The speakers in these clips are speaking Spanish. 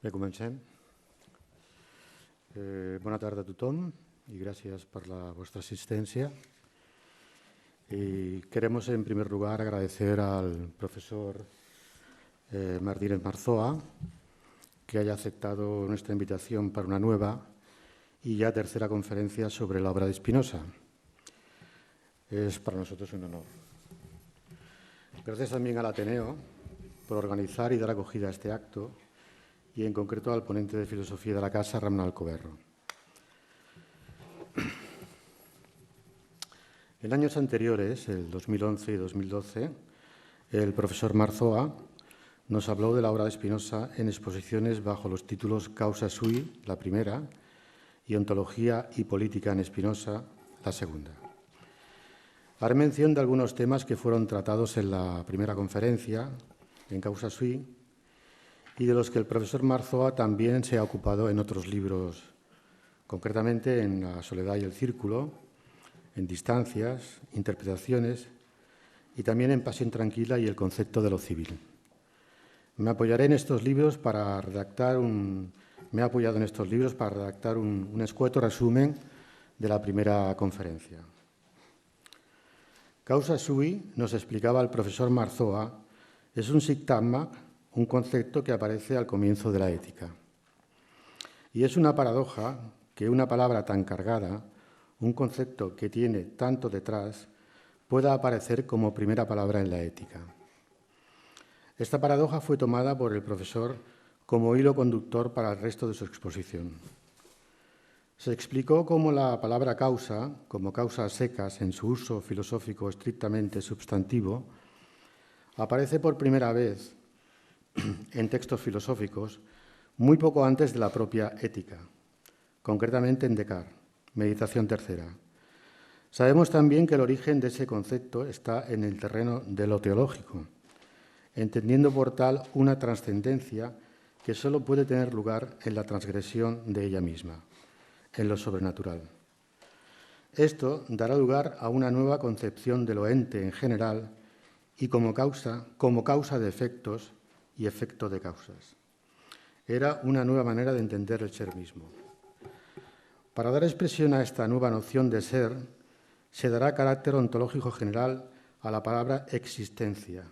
Bé, comencem. Bona tarda a tothom y gracias por vuestra asistencia. Y queremos, en primer lugar, agradecer al profesor Martínez Marzoa que haya aceptado nuestra invitación para una nueva y ya tercera conferencia sobre la obra de Spinoza. Es para nosotros un honor. Gracias también al Ateneo por organizar y dar acogida a este acto y en concreto al ponente de Filosofía de la Casa, Ramón Alcoberro. En años anteriores, el 2011 y 2012, el profesor Marzoa nos habló de la obra de Spinoza en exposiciones bajo los títulos Causa Sui, la primera, y Ontología y Política en Spinoza, la segunda. Haré mención de algunos temas que fueron tratados en la primera conferencia, en Causa Sui, y de los que el profesor Marzoa también se ha ocupado en otros libros, concretamente en La soledad y el círculo, en Distancias, Interpretaciones y también en Pasión tranquila y el concepto de lo civil. Me he apoyado en estos libros para redactar un escueto resumen de la primera conferencia. Causa sui, nos explicaba el profesor Marzoa, es un sintagma, un concepto que aparece al comienzo de la ética. Y es una paradoja que una palabra tan cargada, un concepto que tiene tanto detrás, pueda aparecer como primera palabra en la ética. Esta paradoja fue tomada por el profesor como hilo conductor para el resto de su exposición. Se explicó cómo la palabra causa, como causa a secas en su uso filosófico estrictamente substantivo, aparece por primera vez en textos filosóficos muy poco antes de la propia ética, concretamente en Descartes, Meditación tercera. Sabemos también que el origen de ese concepto está en el terreno de lo teológico, entendiendo por tal una trascendencia que solo puede tener lugar en la transgresión de ella misma, en lo sobrenatural. Esto dará lugar a una nueva concepción de lo ente en general y como causa de efectos y efecto de causas. Era una nueva manera de entender el ser mismo. Para dar expresión a esta nueva noción de ser, se dará carácter ontológico general a la palabra existencia,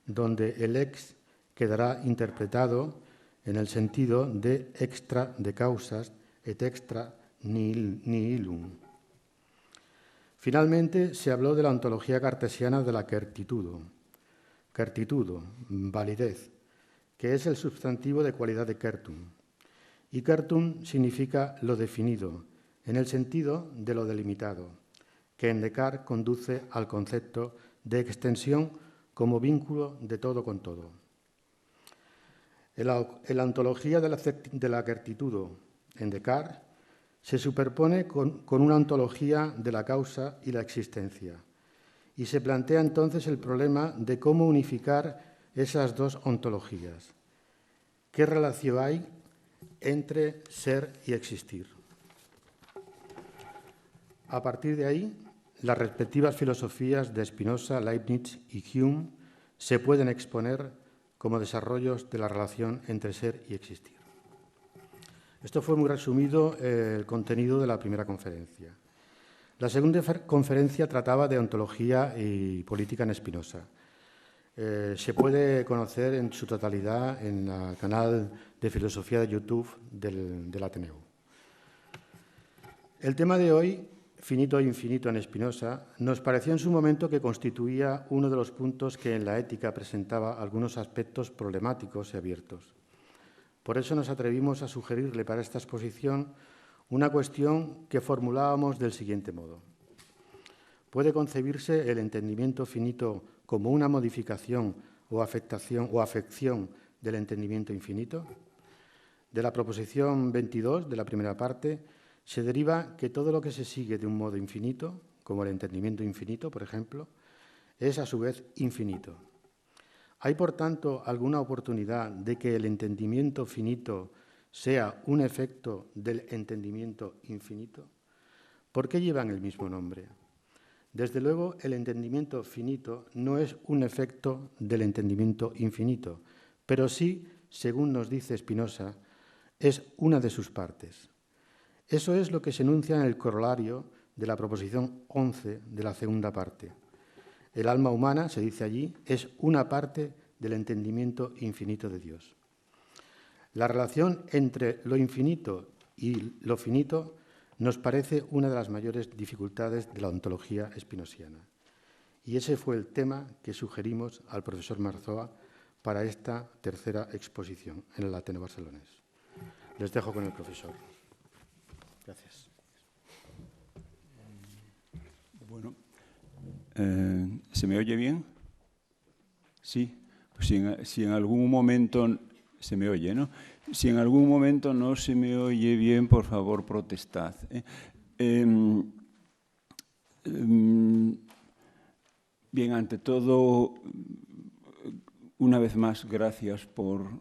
donde el ex quedará interpretado en el sentido de extra de causas et extra nihilum. Finalmente, se habló de la ontología cartesiana de la certitudo, validez, que es el sustantivo de cualidad de certum. Y certum significa lo definido, en el sentido de lo delimitado, que en Descartes conduce al concepto de extensión como vínculo de todo con todo. En la ontología de la certitudo en Descartes se superpone con una ontología de la causa y la existencia, y se plantea entonces el problema de cómo unificar esas dos ontologías. ¿Qué relación hay entre ser y existir? A partir de ahí, las respectivas filosofías de Spinoza, Leibniz y Hume se pueden exponer como desarrollos de la relación entre ser y existir. Esto fue muy resumido el contenido de la primera conferencia. La segunda conferencia trataba de ontología y política en Spinoza. Se puede conocer en su totalidad en el canal de filosofía de YouTube del Ateneo. El tema de hoy, finito e infinito en Spinoza, nos pareció en su momento que constituía uno de los puntos que en la ética presentaba algunos aspectos problemáticos y abiertos. Por eso nos atrevimos a sugerirle para esta exposición una cuestión que formulábamos del siguiente modo. ¿Puede concebirse el entendimiento finito como una modificación o afección del entendimiento infinito? De la proposición 22 de la primera parte se deriva que todo lo que se sigue de un modo infinito, como el entendimiento infinito, por ejemplo, es a su vez infinito. ¿Hay, por tanto, alguna oportunidad de que el entendimiento finito sea un efecto del entendimiento infinito? ¿Por qué llevan el mismo nombre? Desde luego, el entendimiento finito no es un efecto del entendimiento infinito, pero sí según nos dice Spinoza, es una de sus partes. Eso es lo que se enuncia en el corolario de la proposición 11 de la segunda parte. El alma humana, se dice allí, es una parte del entendimiento infinito de Dios. La relación entre lo infinito y lo finito nos parece una de las mayores dificultades de la ontología spinosiana. Y ese fue el tema que sugerimos al profesor Marzoa para esta tercera exposición en el Ateneo Barcelonés. Les dejo con el profesor. Gracias. Bueno, ¿se me oye bien? Sí. Pues si en algún momento se me oye, ¿no? Si en algún momento no se me oye bien, por favor, protestad. Bien, ante todo, una vez más, gracias por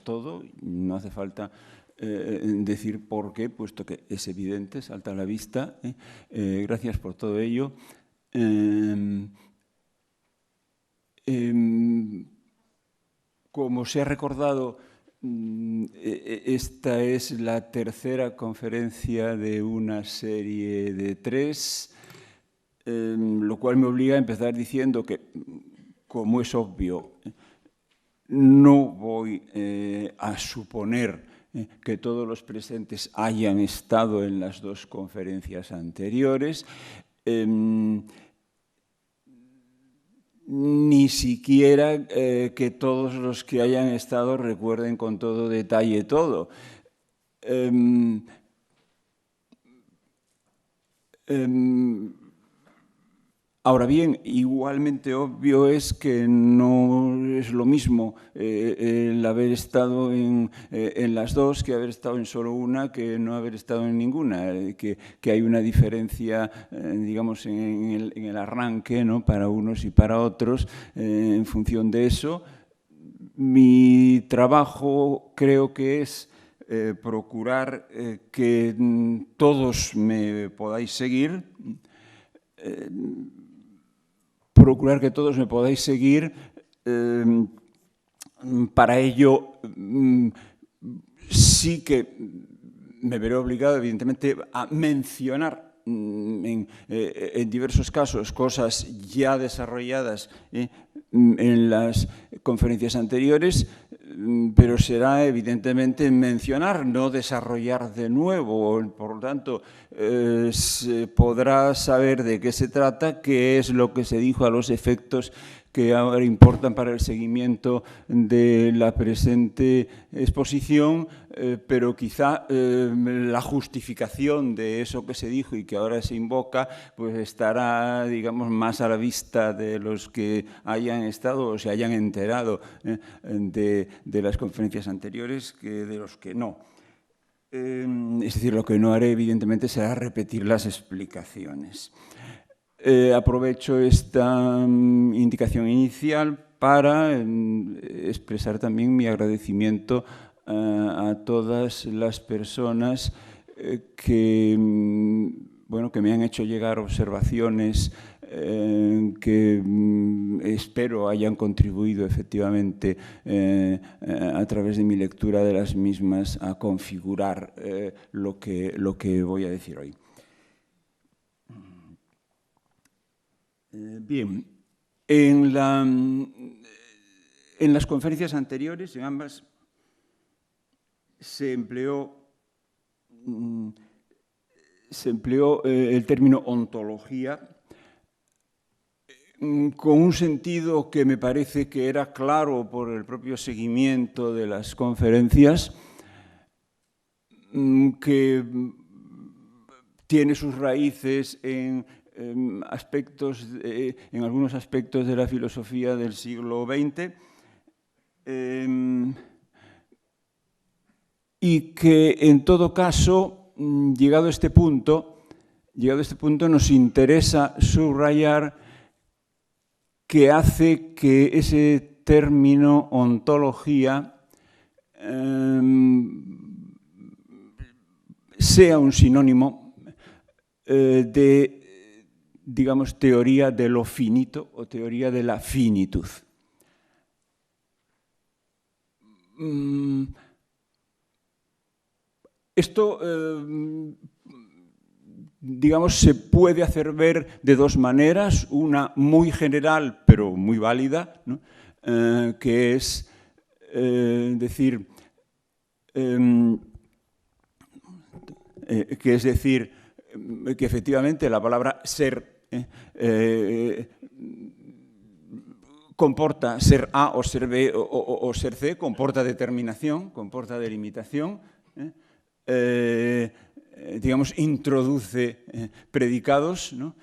todo. No hace falta decir por qué, puesto que es evidente, salta a la vista. Gracias por todo ello. Como se ha recordado, esta es la tercera conferencia de una serie de 3, lo cual me obliga a empezar diciendo que, como es obvio, no voy a suponer que todos los presentes hayan estado en las 2 conferencias anteriores, ni siquiera que todos los que hayan estado recuerden con todo detalle todo. Ahora bien, igualmente obvio es que no es lo mismo el haber estado en las 2 que haber estado en solo una, que no haber estado en ninguna, que hay una diferencia, digamos, en el arranque, ¿no?, para unos y para otros, en función de eso. Mi trabajo creo que es procurar que todos me podáis seguir, para ello sí que me veré obligado, evidentemente, a mencionar en diversos casos cosas ya desarrolladas en las conferencias anteriores, pero será evidentemente mencionar, no desarrollar de nuevo. Por lo tanto, se podrá saber de qué se trata, qué es lo que se dijo a los efectos que ahora importan para el seguimiento de la presente exposición, pero quizá la justificación de eso que se dijo y que ahora se invoca, pues estará, digamos, más a la vista de los que hayan estado o se hayan enterado de las conferencias anteriores que de los que no. Es decir, lo que no haré, evidentemente, será repetir las explicaciones. Aprovecho esta indicación inicial para expresar también mi agradecimiento a todas las personas que me han hecho llegar observaciones que espero hayan contribuido efectivamente a través de mi lectura de las mismas a configurar lo que voy a decir hoy. Bien, en las conferencias anteriores, en ambas, se empleó el término ontología con un sentido que me parece que era claro por el propio seguimiento de las conferencias, que tiene sus raíces en algunos aspectos de la filosofía del siglo XX, y que en todo caso, llegado a este punto, nos interesa subrayar que hace que ese término ontología sea un sinónimo de, digamos, teoría de lo finito o teoría de la finitud. Esto, digamos, se puede hacer ver de dos maneras, una muy general pero muy válida, ¿no? Que es decir, que efectivamente la palabra ser comporta ser A o ser B o ser C, comporta determinación, comporta delimitación, digamos, introduce predicados, ¿no?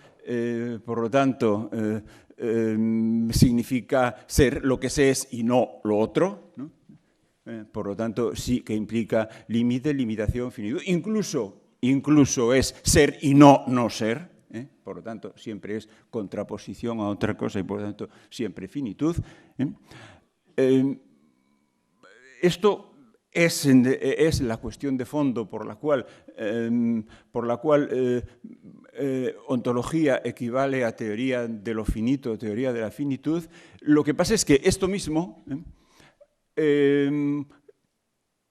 Por lo tanto, significa ser lo que se es y no lo otro, ¿no? Por lo tanto, sí que implica límite, limitación, finitud. Incluso es ser y no ser. Por lo tanto, siempre es contraposición a otra cosa y, por lo tanto, siempre finitud. Esto es la cuestión de fondo por la cual ontología equivale a teoría de lo finito, teoría de la finitud. Lo que pasa es que esto mismo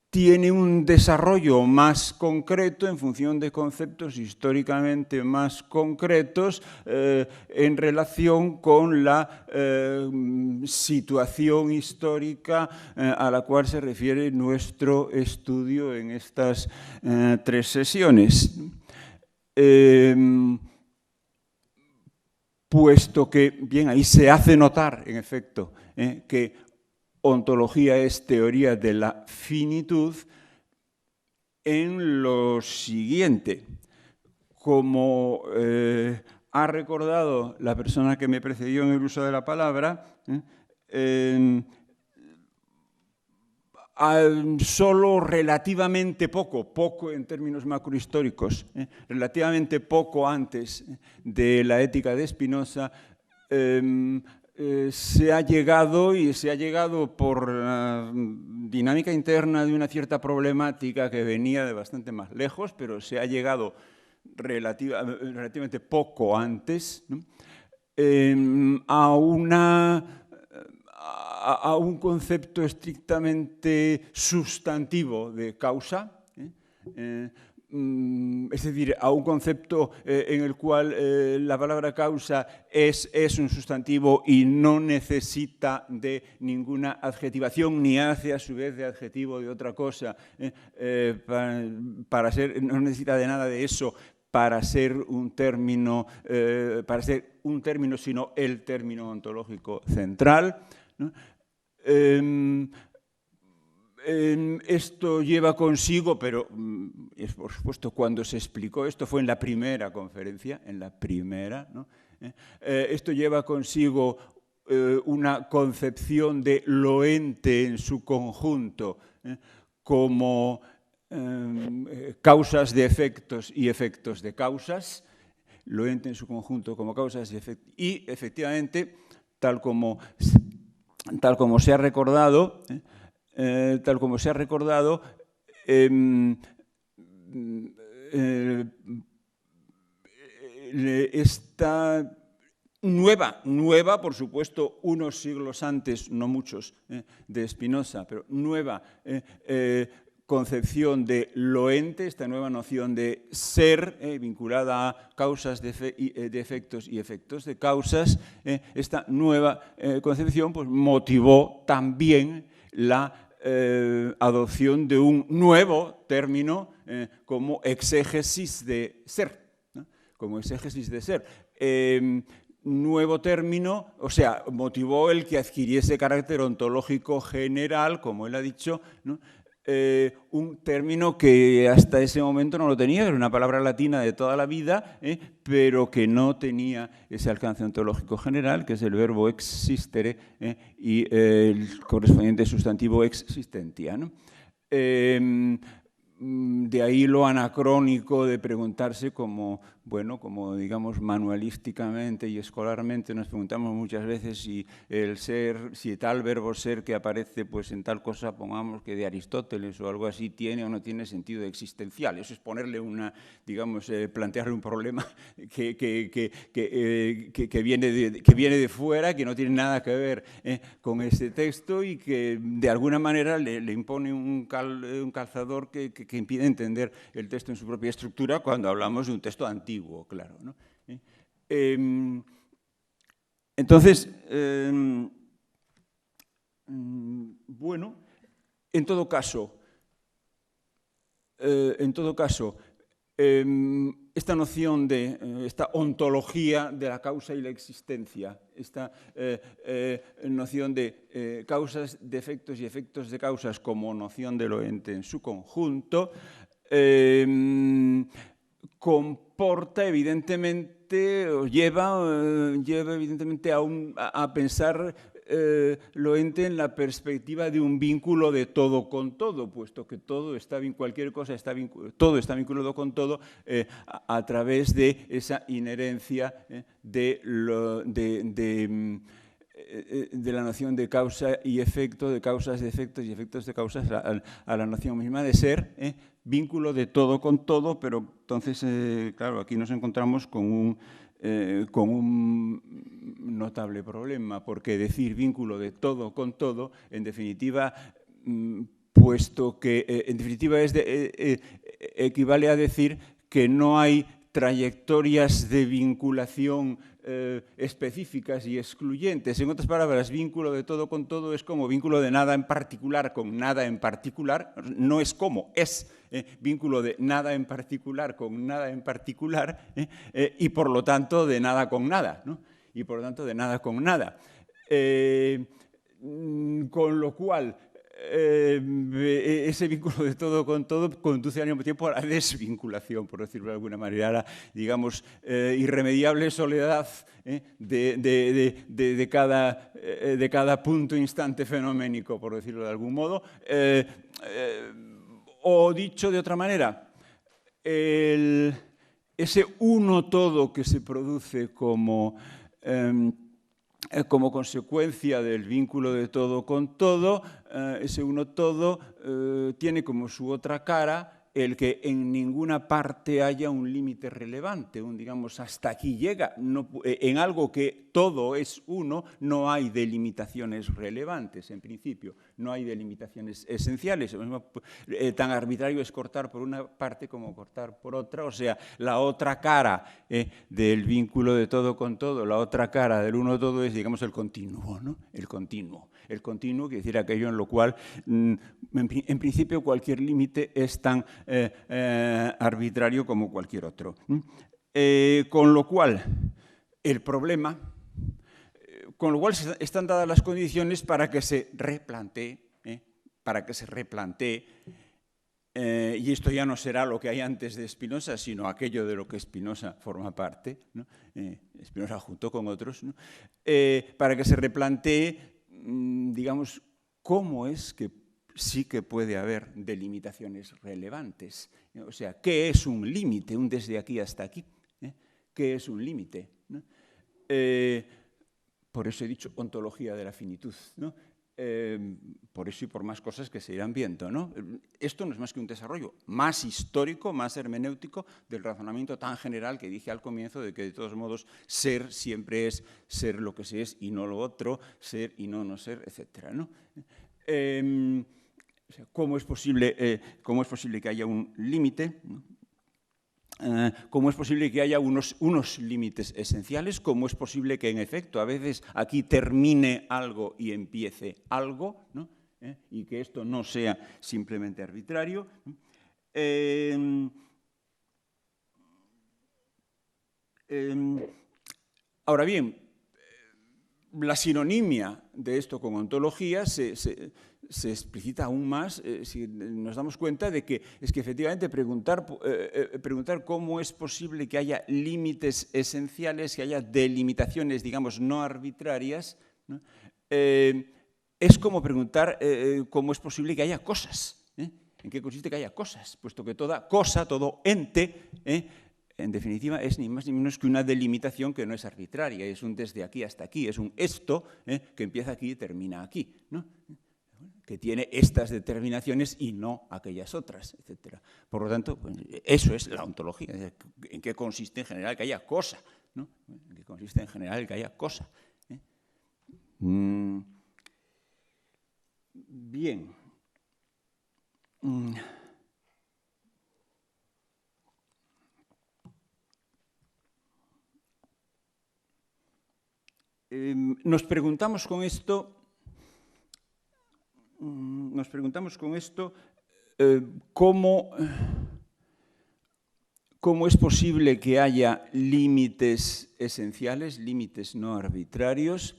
tiene un desarrollo más concreto en función de conceptos históricamente más concretos en relación con la situación histórica a la cual se refiere nuestro estudio en estas 3 sesiones. Puesto que, bien, ahí se hace notar, en efecto, que ontología es teoría de la finitud en lo siguiente. Como ha recordado la persona que me precedió en el uso de la palabra, solo relativamente poco en términos macrohistóricos, relativamente poco antes de la ética de Spinoza, se ha llegado por dinámica interna de una cierta problemática que venía de bastante más lejos, pero se ha llegado relativamente poco antes, ¿no? A un concepto estrictamente sustantivo de causa, es decir, a un concepto en el cual la palabra causa es un sustantivo y no necesita de ninguna adjetivación, ni hace a su vez de adjetivo de otra cosa, no necesita de nada de eso para ser un término, sino el término ontológico central, ¿no? Esto lleva consigo, pero por supuesto cuando se explicó, esto fue en la primera conferencia, ¿no? Esto lleva consigo una concepción de lo ente en su conjunto como causas de efectos y efectos de causas, lo ente en su conjunto como causas y efectos, y efectivamente, tal como se ha recordado, esta nueva, por supuesto, unos siglos antes, no muchos, de Spinoza, pero nueva concepción de lo ente, esta nueva noción de ser vinculada a causas de efectos y efectos de causas, esta nueva concepción pues, motivó también la adopción de un nuevo término como exégesis de ser, ¿no? Como exégesis de ser. Nuevo término, o sea, motivó el que adquiriese carácter ontológico general, como él ha dicho, ¿no? Un término que hasta ese momento no lo tenía, era una palabra latina de toda la vida, pero que no tenía ese alcance ontológico general, que es el verbo existere y el correspondiente sustantivo existentia, ¿no? De ahí lo anacrónico de preguntarse, como bueno, como digamos manualísticamente y escolarmente nos preguntamos muchas veces si el ser, si tal verbo ser que aparece pues en tal cosa, pongamos que de Aristóteles o algo así, tiene o no tiene sentido existencial. Eso es ponerle una, digamos, plantearle un problema que viene de fuera, que no tiene nada que ver con este texto y que de alguna manera le impone un calzador que impide entender el texto en su propia estructura cuando hablamos de un texto antiguo, claro, ¿no? Entonces, bueno, en todo caso, esta noción de, esta ontología de la causa y la existencia, esta noción de causas de efectos y efectos de causas como noción de lo ente en su conjunto, comporta evidentemente, o lleva evidentemente a pensar lo ente en la perspectiva de un vínculo de todo con todo, puesto que todo está, cualquier cosa está, todo está vinculado con todo a través de esa inherencia de la noción de causa y efecto, de causas de efectos y efectos de causas a la noción misma de ser, vínculo de todo con todo, pero entonces, claro, aquí nos encontramos con un notable problema, porque decir vínculo de todo con todo, en definitiva, puesto que en definitiva equivale a decir que no hay trayectorias de vinculación específicas y excluyentes. En otras palabras, vínculo de todo con todo es como vínculo de nada en particular con nada en particular. No es como, es vínculo de nada en particular con nada en particular y por lo tanto de nada con nada, ¿no? Y por lo tanto de nada con nada. Con lo cual, ese vínculo de todo con todo conduce al mismo tiempo a la desvinculación, por decirlo de alguna manera, a la, digamos, irremediable soledad de cada punto, instante fenoménico, por decirlo de algún modo. O dicho de otra manera, ese uno todo que se produce como consecuencia del vínculo de todo con todo, ese uno todo tiene como su otra cara el que en ninguna parte haya un límite relevante, digamos, hasta aquí llega. No, en algo que todo es uno, no hay delimitaciones relevantes, en principio, no hay delimitaciones esenciales. Tan arbitrario es cortar por una parte como cortar por otra, o sea, la otra cara del vínculo de todo con todo, la otra cara del uno todo es, digamos, el continuo, ¿no? El continuo. El continuo quiere decir aquello en lo cual, en principio, cualquier límite es tan arbitrario como cualquier otro. Con lo cual, el problema, con lo cual están dadas las condiciones para que se replantee, y esto ya no será lo que hay antes de Spinoza, sino aquello de lo que Spinoza forma parte, ¿no? Spinoza junto con otros, ¿no? Para que se replantee, digamos, cómo es que sí que puede haber delimitaciones relevantes. O sea, ¿qué es un límite? Un desde aquí hasta aquí. ¿Qué es un límite? ¿No? Por eso he dicho ontología de la finitud, ¿no? Por eso y por más cosas que se irán viendo, ¿no? Esto no es más que un desarrollo más histórico, más hermenéutico del razonamiento tan general que dije al comienzo de que de todos modos ser siempre es ser lo que se es y no lo otro, ser y no ser, etc., ¿no? O sea, ¿cómo es posible que haya un límite? ¿Cómo es posible que haya unos límites esenciales? ¿Cómo es posible que, en efecto, a veces aquí termine algo y empiece algo, ¿no? Y que esto no sea simplemente arbitrario? Ahora bien, la sinonimia de esto con ontología se explicita aún más si nos damos cuenta de que es que efectivamente preguntar cómo es posible que haya límites esenciales, que haya delimitaciones, digamos, no arbitrarias, ¿no? Es como preguntar cómo es posible que haya cosas. ¿En qué consiste que haya cosas? Puesto que toda cosa, todo ente, en definitiva, es ni más ni menos que una delimitación que no es arbitraria, es un desde aquí hasta aquí, es un esto que empieza aquí y termina aquí, ¿no? Que tiene estas determinaciones y no aquellas otras, etc. Por lo tanto, pues, eso es la ontología. ¿En qué consiste en general que haya cosa? ¿No? ¿En qué consiste en general que haya cosa? Bien. Nos preguntamos con esto cómo es posible que haya límites esenciales, límites no arbitrarios,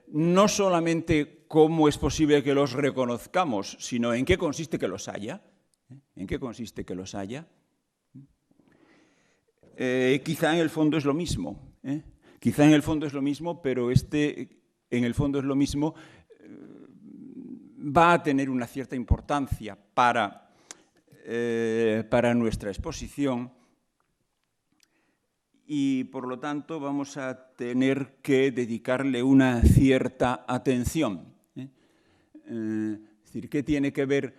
no solamente cómo es posible que los reconozcamos, sino en qué consiste que los haya. ¿En qué consiste que los haya? Quizá en el fondo es lo mismo. Quizá en el fondo es lo mismo, pero en el fondo es lo mismo, va a tener una cierta importancia para nuestra exposición y, por lo tanto, vamos a tener que dedicarle una cierta atención. Es decir, ¿qué tiene que ver,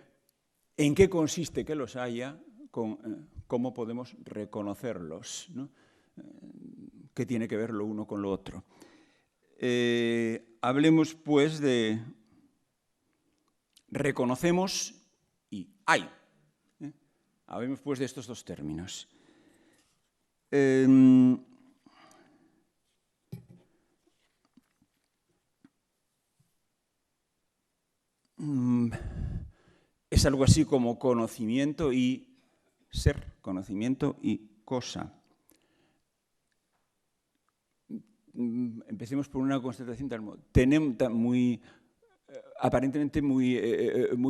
en qué consiste que los haya, con cómo podemos reconocerlos, ¿no? ¿Qué tiene que ver lo uno con lo otro? Hablemos, pues, de reconocemos y hay. Hablemos, pues, de estos dos términos. Es algo así como conocimiento y ser, conocimiento y cosa. Empecemos por una constatación tal modo. Aparentemente muy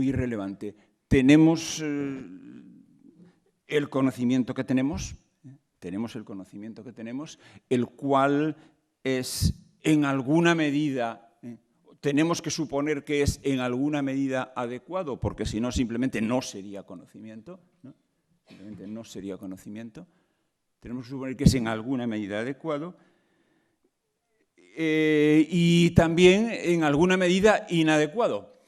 irrelevante. Tenemos el conocimiento que tenemos, el cual es en alguna medida, tenemos que suponer que es en alguna medida adecuado, porque si no simplemente no sería conocimiento, ¿no? Simplemente no sería conocimiento. Tenemos que suponer que es en alguna medida adecuado. Y también en alguna medida inadecuado,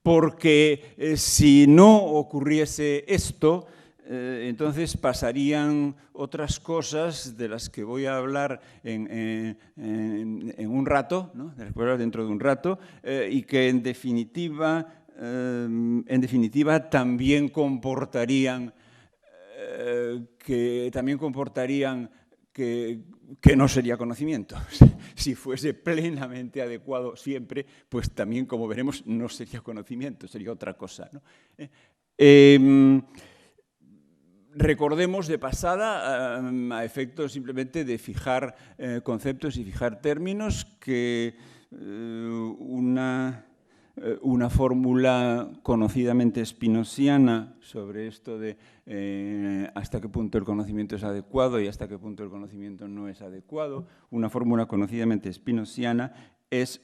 porque si no ocurriese esto, entonces pasarían otras cosas de las que voy a hablar en un rato, ¿no? De las que voy a hablar dentro de un rato, y que en definitiva también comportarían que no sería conocimiento. Si fuese plenamente adecuado siempre, pues también, como veremos, no sería conocimiento, sería otra cosa, ¿no? Recordemos de pasada, a efectos simplemente de fijar conceptos y fijar términos, que una fórmula conocidamente spinosiana sobre esto de hasta qué punto el conocimiento es adecuado y hasta qué punto el conocimiento no es adecuado, una fórmula conocidamente spinosiana es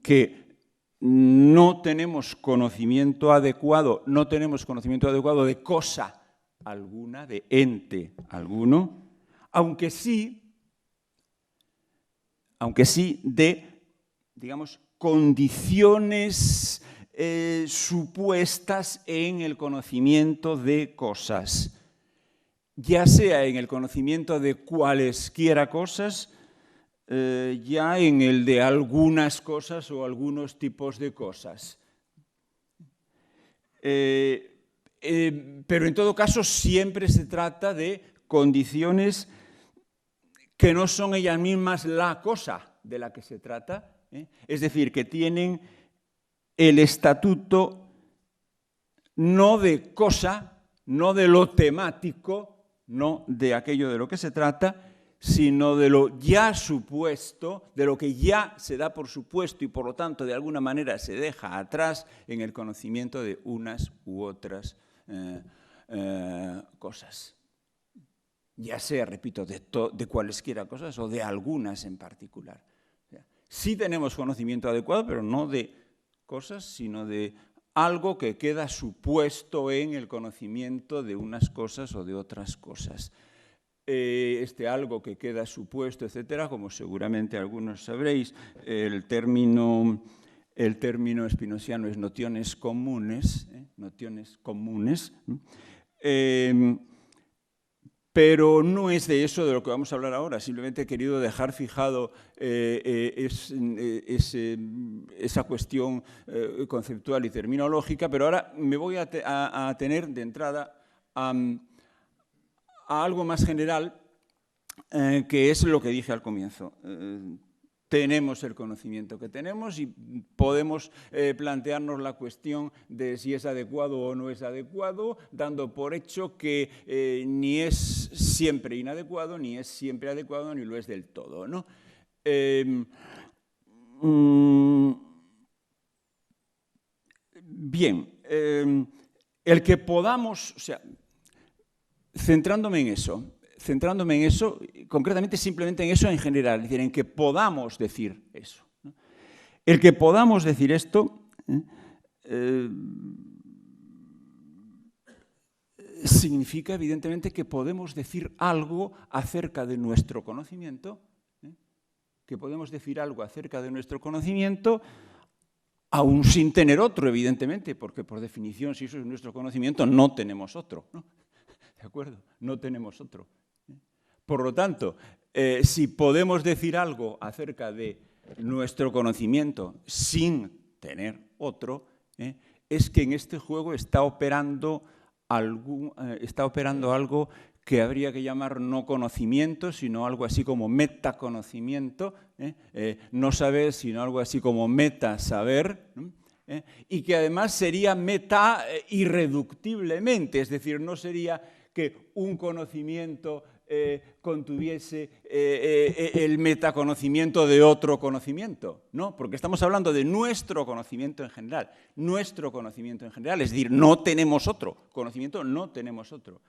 que no tenemos conocimiento adecuado de cosa alguna, de ente alguno, aunque sí de, digamos, condiciones supuestas en el conocimiento de cosas, ya sea en el conocimiento de cualesquiera cosas, ya en el de algunas cosas o algunos tipos de cosas. Pero en todo caso siempre se trata de condiciones que no son ellas mismas la cosa de la que se trata, es decir, que tienen el estatuto no de cosa, no de lo temático, no de aquello de lo que se trata, sino de lo ya supuesto, de lo que ya se da por supuesto y por lo tanto de alguna manera se deja atrás en el conocimiento de unas u otras cosas. Ya sea, repito, de cualesquiera cosas o de algunas en particular. Sí tenemos conocimiento adecuado, pero no de cosas, sino de algo que queda supuesto en el conocimiento de unas cosas o de otras cosas. Este algo que queda supuesto, etcétera, como seguramente algunos sabréis, el término espinosiano es nociones comunes, pero no es de eso de lo que vamos a hablar ahora. Simplemente he querido dejar fijado esa cuestión conceptual y terminológica, pero ahora me voy a tener de entrada a algo más general, que es lo que dije al comienzo. Tenemos el conocimiento que tenemos y podemos plantearnos la cuestión de si es adecuado o no es adecuado, dando por hecho que ni es siempre inadecuado, ni es siempre adecuado, ni lo es del todo, ¿no? Bien, el que podamos, o sea, centrándome en eso, concretamente simplemente en eso en general, es decir, en que podamos decir eso, ¿no? El que podamos decir esto significa evidentemente que podemos decir algo acerca de nuestro conocimiento, que podemos decir algo acerca de nuestro conocimiento aún sin tener otro, evidentemente, porque por definición, si eso es nuestro conocimiento, no tenemos otro, ¿no? ¿De acuerdo? No tenemos otro. Por lo tanto, si podemos decir algo acerca de nuestro conocimiento sin tener otro, es que en este juego está operando algo que habría que llamar no conocimiento, sino algo así como metaconocimiento, no saber, sino algo así como metasaber, y que además sería meta irreductiblemente, es decir, no sería que un conocimiento contuviese el metaconocimiento de otro conocimiento, ¿no? Porque estamos hablando de nuestro conocimiento en general, es decir, no tenemos otro conocimiento, no tenemos otro.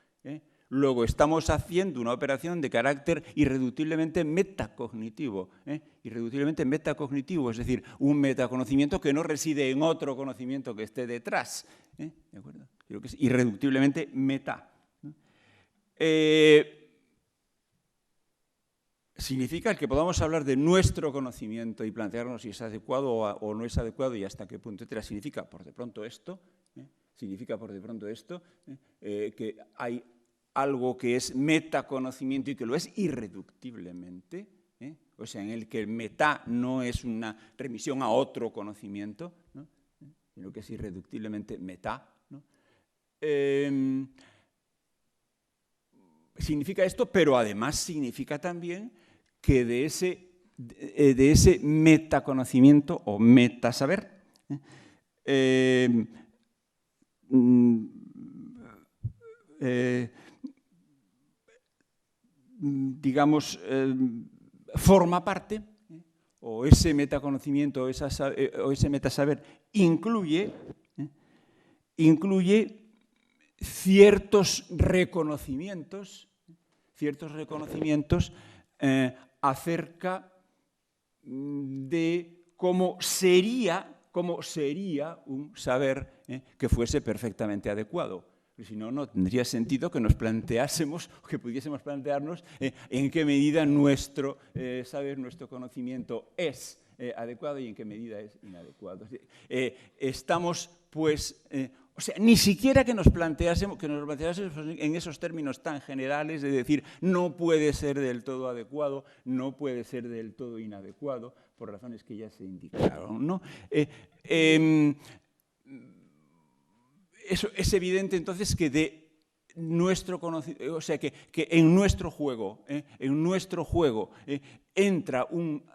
Luego estamos haciendo una operación de carácter irreductiblemente metacognitivo, es decir, un metaconocimiento que no reside en otro conocimiento que esté detrás, ¿de acuerdo? Creo que es irreductiblemente meta. Significa que podamos hablar de nuestro conocimiento y plantearnos si es adecuado o no es adecuado y hasta qué punto, etcétera. Significa por de pronto esto, que hay algo que es metaconocimiento y que lo es irreductiblemente, o sea, en el que el meta no es una remisión a otro conocimiento, ¿no? Sino que es irreductiblemente meta, ¿no? Significa esto, pero además significa también que de ese metaconocimiento o metasaber, digamos, forma parte, o ese metaconocimiento o ese metasaber incluye ciertos reconocimientos acerca de cómo sería un saber que fuese perfectamente adecuado. Si no, no tendría sentido que nos planteásemos, o que pudiésemos plantearnos en qué medida nuestro saber, nuestro conocimiento es adecuado y en qué medida es inadecuado. Estamos, pues, o sea, ni siquiera que nos planteásemos en esos términos tan generales de decir no puede ser del todo adecuado, no puede ser del todo inadecuado, por razones que ya se indicaron, ¿no? Eso es evidente entonces que de nuestro conocimiento, o sea, que en nuestro juego entra un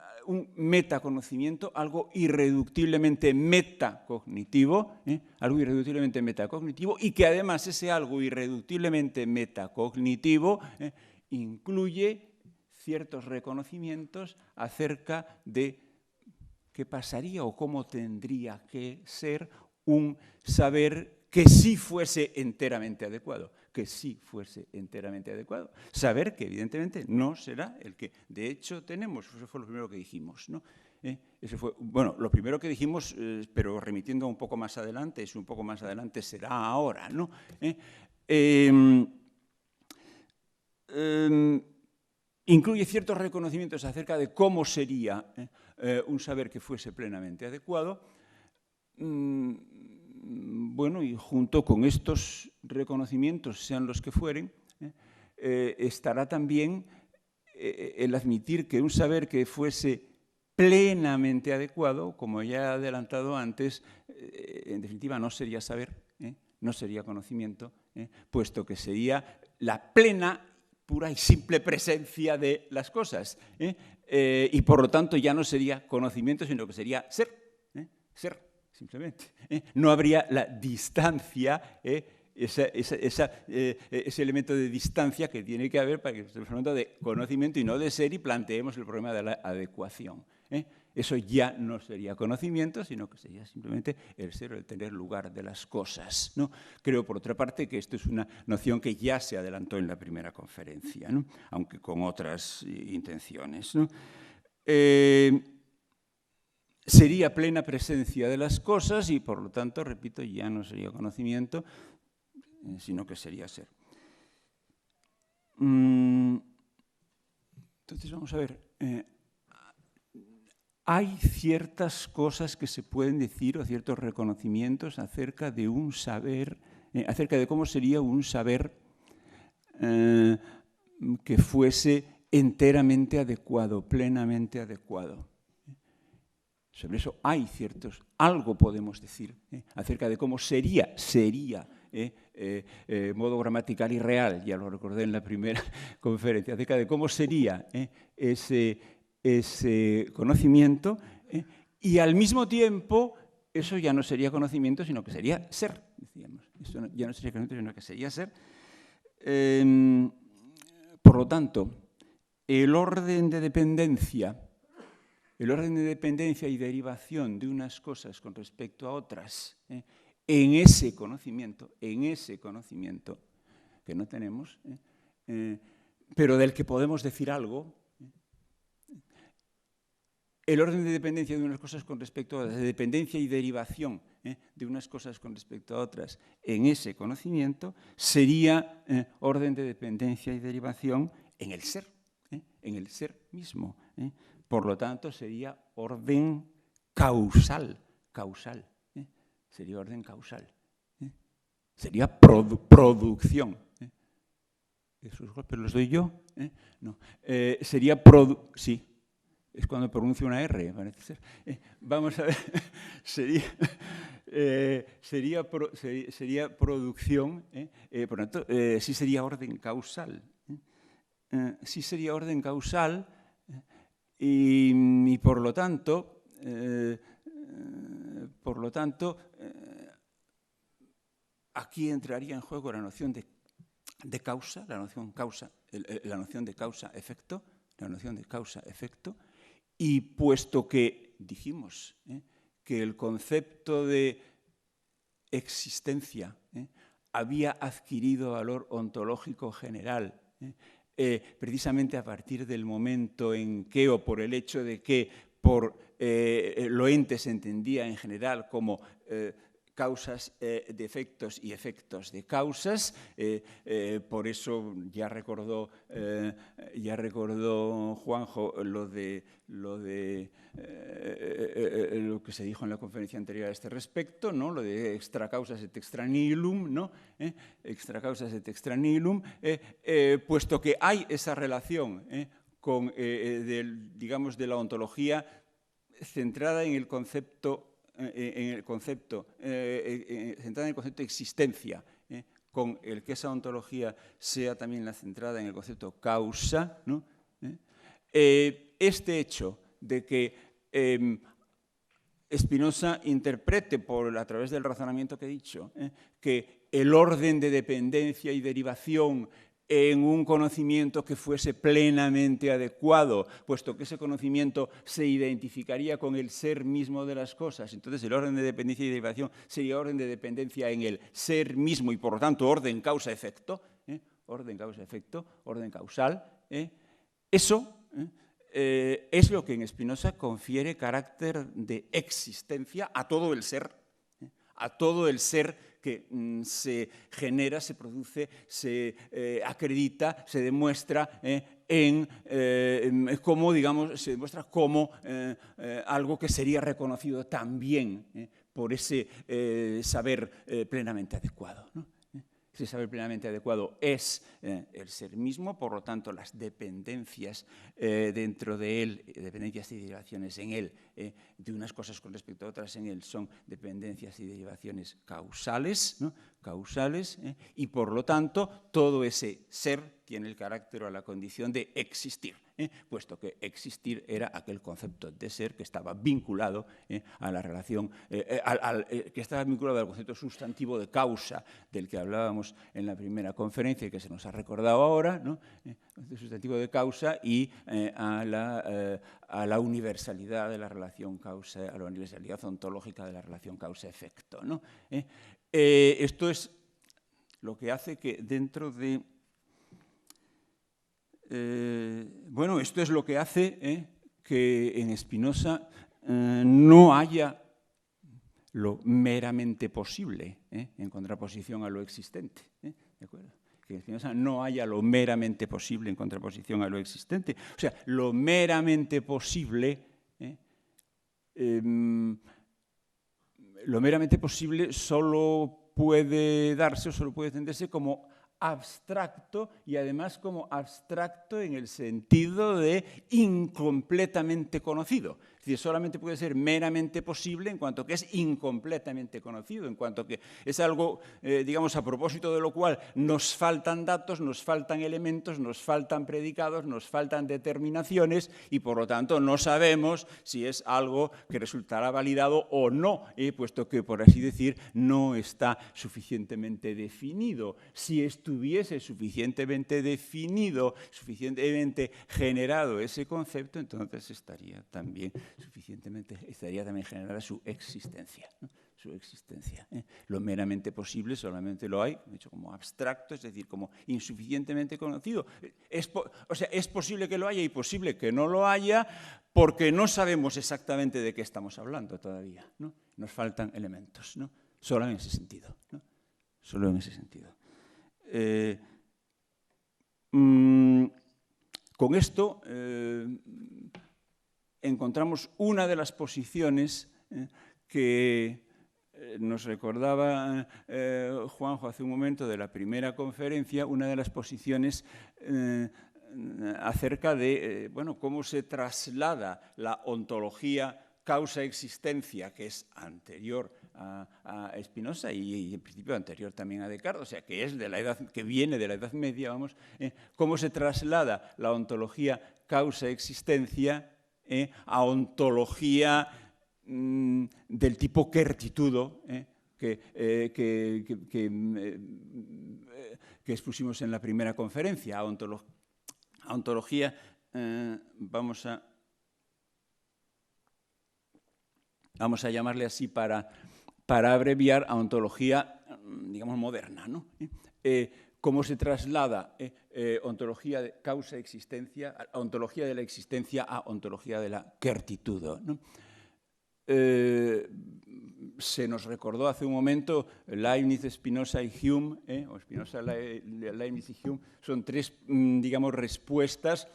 metaconocimiento, algo irreductiblemente metacognitivo, y que además ese algo irreductiblemente metacognitivo incluye ciertos reconocimientos acerca de qué pasaría o cómo tendría que ser un saber que sí fuese enteramente adecuado, Saber que evidentemente no será el que de hecho tenemos, eso fue lo primero que dijimos, ¿no? Ese fue, bueno, lo primero que dijimos, pero remitiendo un poco más adelante, es un poco más adelante será ahora, ¿no? Incluye ciertos reconocimientos acerca de cómo sería un saber que fuese plenamente adecuado. Bueno, y junto con estos reconocimientos, sean los que fueren, estará también el admitir que un saber que fuese plenamente adecuado, como ya he adelantado antes, en definitiva no sería saber, no sería conocimiento, puesto que sería la plena, pura y simple presencia de las cosas. Y por lo tanto ya no sería conocimiento, sino que sería ser, ser, simplemente. No habría la distancia, ese elemento de distancia que tiene que haber para que estemos hablando de conocimiento y no de ser y planteemos el problema de la adecuación. Eso ya no sería conocimiento, sino que sería simplemente el ser o el tener lugar de las cosas, ¿no? Creo, por otra parte, que esto es una noción que ya se adelantó en la primera conferencia, ¿no? Aunque con otras intenciones, ¿no? Sería plena presencia de las cosas y, por lo tanto, repito, ya no sería conocimiento, sino que sería ser. Entonces, vamos a ver. Hay ciertas cosas que se pueden decir o ciertos reconocimientos acerca de un saber, acerca de cómo sería un saber que fuese enteramente adecuado, plenamente adecuado. Sobre eso hay ciertos, algo podemos decir acerca de cómo sería modo gramatical y real, ya lo recordé en la primera conferencia, acerca de cómo sería ese conocimiento, y al mismo tiempo eso ya no sería conocimiento, sino que sería ser, decíamos. Eso ya no sería conocimiento, sino que sería ser. Por lo tanto, el orden de dependencia y derivación de unas cosas con respecto a otras, en ese conocimiento que no tenemos, pero del que podemos decir algo, el orden de dependencia de unas cosas con respecto a otras, de dependencia y derivación de unas cosas con respecto a otras en ese conocimiento, sería orden de dependencia y derivación en el ser mismo. Por lo tanto, sería orden causal. Sería orden causal. Sería producción. ¿Esos golpes los doy yo? No. Sería sí. Es cuando pronuncio una R, parece ser. Vamos a ver. Sería producción. Por lo tanto, sí sería orden causal. Sí sería orden causal. Y por lo tanto, aquí entraría en juego la noción de causa, la noción de causa-efecto, y puesto que dijimos que el concepto de existencia había adquirido valor ontológico general, precisamente a partir del momento en que, o por el hecho de que por lo ente se entendía en general como causas de efectos y efectos de causas, por eso ya recordó Juanjo lo que se dijo en la conferencia anterior a este respecto, ¿no? Lo de extra causas et extra nihilum, ¿no? Extra causas et extra nihilum, puesto que hay esa relación digamos, de la ontología centrada en el concepto centrada en el concepto de existencia, con el que esa ontología sea también la centrada en el concepto causa, ¿no? Este hecho de que Spinoza interprete a través del razonamiento que he dicho, que el orden de dependencia y derivación en un conocimiento que fuese plenamente adecuado, puesto que ese conocimiento se identificaría con el ser mismo de las cosas. Entonces, el orden de dependencia y derivación sería orden de dependencia en el ser mismo y, por lo tanto, orden causa-efecto, orden causal. Eso es lo que en Spinoza confiere carácter de existencia a todo el ser, a todo el ser que se genera, se produce, se acredita, se demuestra como, digamos, se demuestra como algo que sería reconocido también por ese saber plenamente adecuado, ¿no? Ese saber plenamente adecuado es el ser mismo, por lo tanto, las dependencias dentro de él, dependencias y derivaciones en él, de unas cosas con respecto a otras en él, son dependencias y derivaciones causales, ¿no? Causales, y por lo tanto, todo ese ser tiene el carácter o la condición de existir, puesto que existir era aquel concepto de ser que estaba vinculado a la relación, que estaba vinculado al concepto sustantivo de causa del que hablábamos en la primera conferencia y que se nos ha recordado ahora, ¿no? El sustantivo de causa y a la universalidad de la relación causa, a la universalidad ontológica de la relación causa-efecto, ¿no? Esto es lo que hace que dentro de... bueno, esto es lo que hace que en Spinoza no haya lo meramente posible en contraposición a lo existente. ¿De acuerdo? Que en Spinoza no haya lo meramente posible en contraposición a lo existente. O sea, lo meramente posible solo puede darse o solo puede entenderse como abstracto y además como abstracto en el sentido de incompletamente conocido. Es decir, solamente puede ser meramente posible en cuanto que es incompletamente conocido, en cuanto que es algo, digamos, a propósito de lo cual nos faltan datos, nos faltan elementos, nos faltan predicados, nos faltan determinaciones y, por lo tanto, no sabemos si es algo que resultará validado o no, puesto que, por así decir, no está suficientemente definido. Si estuviese suficientemente definido, suficientemente generado ese concepto, entonces estaría también generada su existencia, ¿no? Su existencia. Lo meramente posible solamente lo hay, de hecho, como abstracto, es decir, como insuficientemente conocido. O sea, es posible que lo haya y posible que no lo haya porque no sabemos exactamente de qué estamos hablando todavía, ¿no? Nos faltan elementos, ¿no? Solo en ese sentido, ¿no? Solo en ese sentido. Con esto encontramos una de las posiciones que nos recordaba Juanjo hace un momento de la primera conferencia, una de las posiciones acerca de bueno, cómo se traslada la ontología causa-existencia, que es anterior a Spinoza y en principio anterior también a Descartes, o sea, que es de la edad, que viene de la Edad Media, vamos, cómo se traslada la ontología causa-existencia a ontología del tipo quertitudo que expusimos en la primera conferencia, a ontología, vamos a llamarle así para abreviar, a ontología, digamos, moderna, ¿no? Cómo se traslada ontología de causa-existencia, ontología de la existencia a ontología de la quertitudo, ¿no? Se nos recordó hace un momento Leibniz, Spinoza y Hume, o Spinoza, Leibniz y Hume, son tres, digamos, respuestas,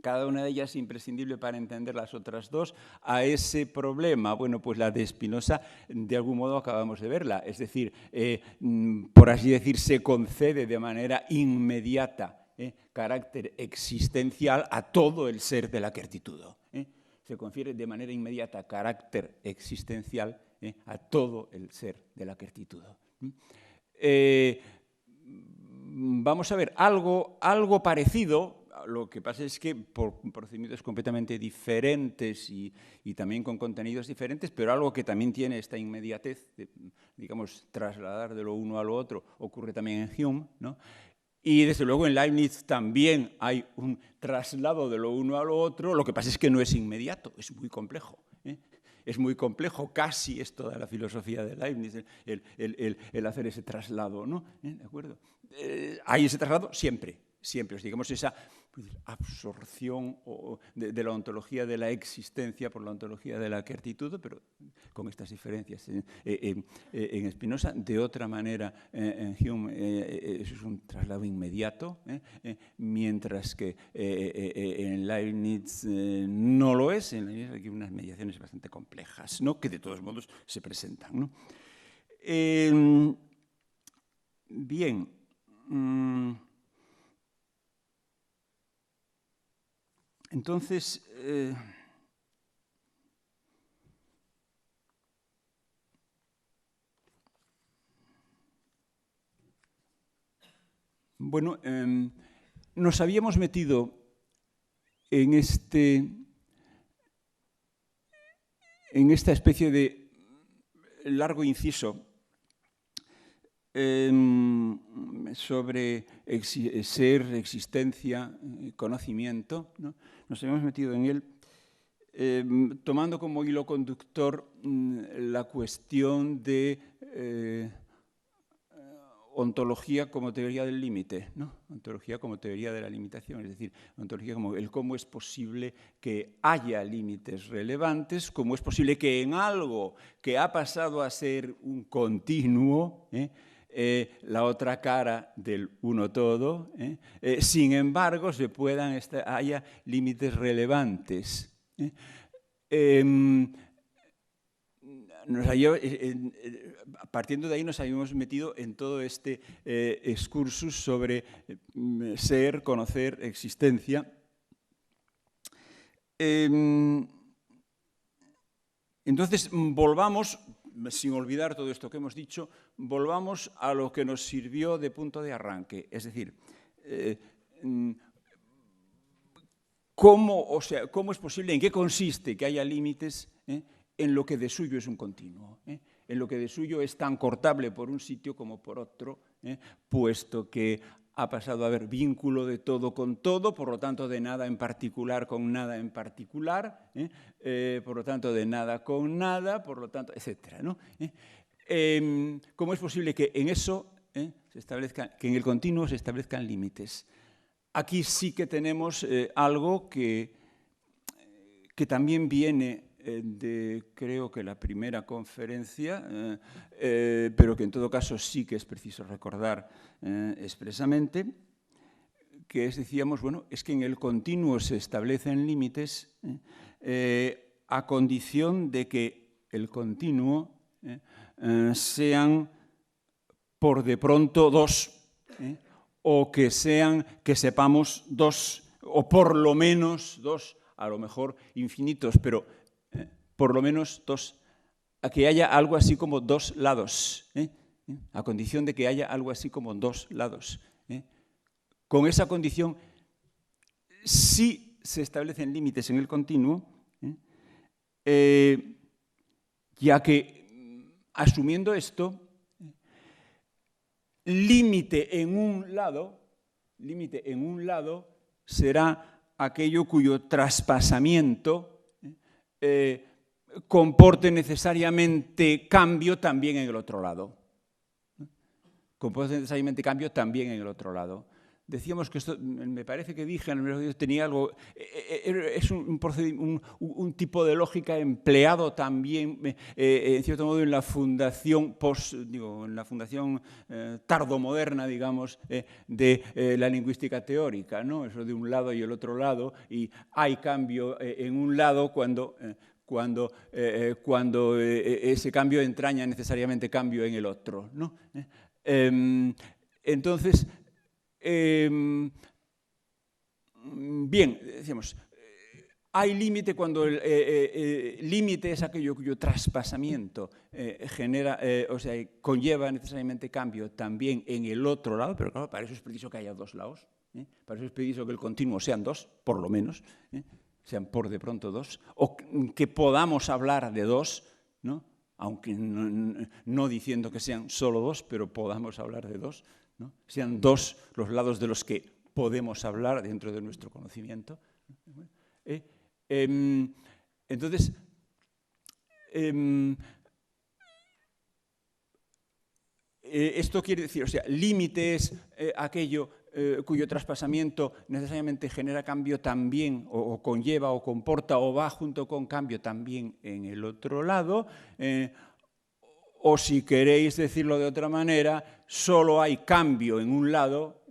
cada una de ellas imprescindible para entender las otras dos, a ese problema. Bueno, pues la de Spinoza, de algún modo acabamos de verla, es decir, por así decir, se concede de manera inmediata carácter existencial a todo el ser de la quertitudo. Se confiere de manera inmediata carácter existencial a todo el ser de la quertitudo. Vamos a ver algo parecido. Lo que pasa es que por procedimientos completamente diferentes y también con contenidos diferentes, pero algo que también tiene esta inmediatez, de, digamos, trasladar de lo uno a lo otro, ocurre también en Hume, ¿no? Y desde luego en Leibniz también hay un traslado de lo uno a lo otro, lo que pasa es que no es inmediato, es muy complejo. Es muy complejo, casi es toda la filosofía de Leibniz, el hacer ese traslado, ¿no? ¿De acuerdo? Hay ese traslado siempre. siempre, digamos, esa absorción de la ontología de la existencia por la ontología de la quertitud, pero con estas diferencias. En Spinoza, de otra manera, en Hume eso es un traslado inmediato, mientras que en Leibniz no lo es. En Leibniz hay unas mediaciones bastante complejas, ¿no?, que de todos modos se presentan, ¿no? Bien. Entonces, bueno, nos habíamos metido en esta especie de largo inciso sobre ser, existencia, conocimiento, ¿no? Nos habíamos metido en él tomando como hilo conductor la cuestión de ontología como teoría del límite, ¿no? Ontología como teoría de la limitación, es decir, ontología como el cómo es posible que haya límites relevantes, cómo es posible que en algo que ha pasado a ser un continuo, la otra cara del uno todo, sin embargo, haya límites relevantes. Partiendo de ahí nos habíamos metido en todo este excursus sobre ser, conocer, existencia. Entonces, volvamos, sin olvidar todo esto que hemos dicho, volvamos a lo que nos sirvió de punto de arranque. Es decir, ¿cómo es posible, en qué consiste que haya límites en lo que de suyo es un continuo, en lo que de suyo es tan cortable por un sitio como por otro, puesto que ha pasado a haber vínculo de todo con todo, por lo tanto de nada en particular con nada en particular, por lo tanto de nada con nada, por lo tanto, etcétera, ¿no? ¿Cómo es posible que en eso que en el continuo se establezcan límites? Aquí sí que tenemos algo que también viene creo que la primera conferencia, pero que en todo caso sí que es preciso recordar expresamente, que decíamos, bueno, es que en el continuo se establecen límites a condición de que el continuo sean por de pronto dos, o que sepamos dos, o por lo menos dos, a lo mejor infinitos, pero por lo menos dos, a que haya algo así como dos lados, a condición de que haya algo así como dos lados. Con esa condición sí se establecen límites en el continuo, ya que, asumiendo esto, límite en un lado será aquello cuyo traspasamiento comporte necesariamente cambio también en el otro lado. Comporte necesariamente cambio también en el otro lado. Decíamos que esto, me parece que dije, tenía algo, es un tipo de lógica empleado también, en cierto modo, en la fundación tardomoderna, digamos, de la lingüística teórica, ¿no? Eso de un lado y el otro lado, y hay cambio en un lado cuando ese cambio entraña necesariamente cambio en el otro, ¿no? Entonces, bien, decíamos, hay límite cuando el límite es aquello cuyo traspasamiento conlleva necesariamente cambio también en el otro lado, pero claro, para eso es preciso que haya dos lados, para eso es preciso que el continuo sean dos, por lo menos, sean por de pronto dos, o que podamos hablar de dos, ¿no? Aunque no diciendo que sean solo dos, pero podamos hablar de dos, ¿no? Sean dos los lados de los que podemos hablar dentro de nuestro conocimiento. Entonces, esto quiere decir, límite es aquello cuyo traspasamiento necesariamente genera cambio también, o conlleva, o comporta, o va junto con cambio también en el otro lado, o si queréis decirlo de otra manera, solo hay cambio en un lado,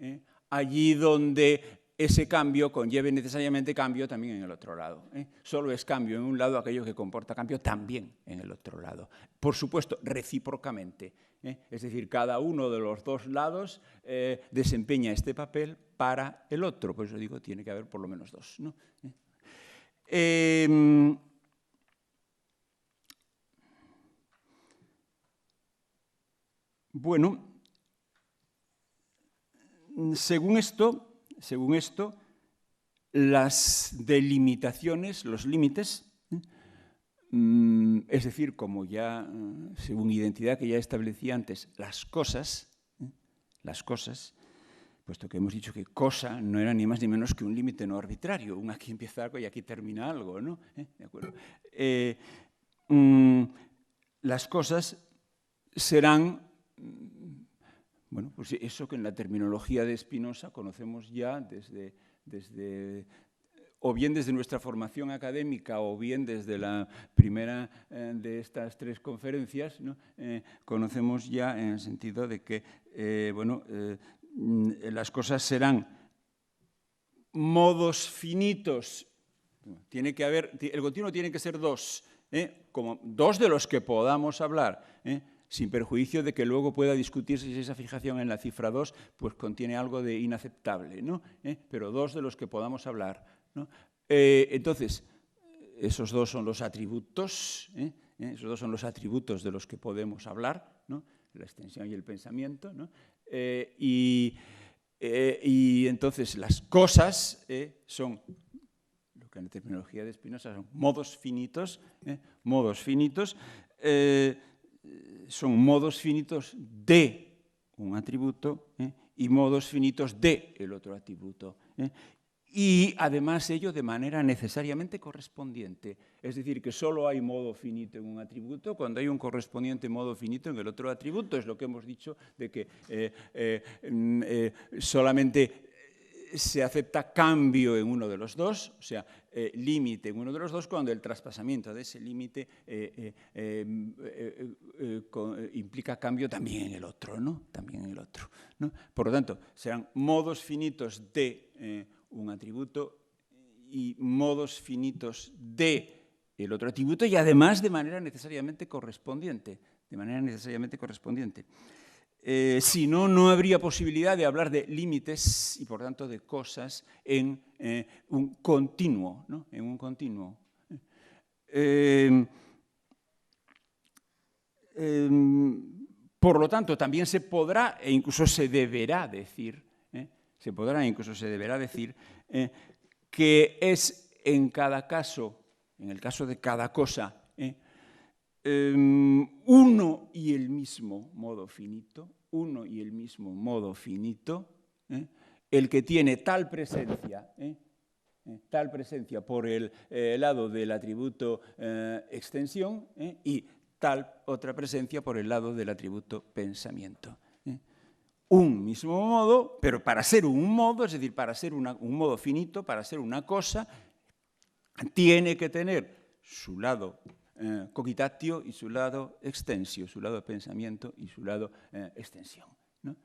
allí donde ese cambio conlleve necesariamente cambio también en el otro lado. Solo es cambio en un lado aquello que comporta cambio también en el otro lado. Por supuesto, recíprocamente. Es decir, cada uno de los dos lados desempeña este papel para el otro. Por eso digo, tiene que haber por lo menos dos, ¿no? Bueno, según esto, las delimitaciones, los límites, es decir, como ya, según identidad que ya establecí antes, las cosas, puesto que hemos dicho que cosa no era ni más ni menos que un límite no arbitrario, un aquí empieza algo y aquí termina algo, ¿no? ¿De acuerdo? Las cosas serán, bueno, pues eso que en la terminología de Spinoza conocemos ya desde o bien desde nuestra formación académica o bien desde la primera de estas tres conferencias, ¿no? Conocemos ya en el sentido de que las cosas serán modos finitos. Tiene que haber, el continuo tiene que ser dos, como dos de los que podamos hablar, sin perjuicio de que luego pueda discutirse si esa fijación en la cifra 2 pues, contiene algo de inaceptable, ¿no? Pero dos de los que podamos hablar, ¿no? Entonces, esos dos son los atributos, esos dos son los atributos de los que podemos hablar, ¿no? La extensión y el pensamiento, ¿no? Y entonces las cosas son lo que en la terminología de Spinoza son modos finitos, son modos finitos de un atributo y modos finitos de el otro atributo. Y además ello de manera necesariamente correspondiente. Es decir, que solo hay modo finito en un atributo cuando hay un correspondiente modo finito en el otro atributo. Es lo que hemos dicho de que solamente se acepta cambio en uno de los dos, o sea, límite en uno de los dos, cuando el traspasamiento de ese límite implica cambio también en el otro, ¿no? También en el otro, ¿no? Por lo tanto, serán modos finitos de un atributo y modos finitos de el otro atributo y además de manera necesariamente correspondiente. Si no, no habría posibilidad de hablar de límites y, por tanto, de cosas en un continuo, ¿no? En un continuo. Por lo tanto, también se podrá e incluso se deberá decir, que es en cada caso, en el caso de cada cosa, uno y el mismo modo finito, el que tiene tal presencia por el lado del atributo extensión y tal otra presencia por el lado del atributo pensamiento. Un mismo modo, pero para ser un modo, es decir, para ser un modo finito, para ser una cosa, tiene que tener su lado cogitatio y su lado extensio, su lado pensamiento y su lado extensión, ¿no?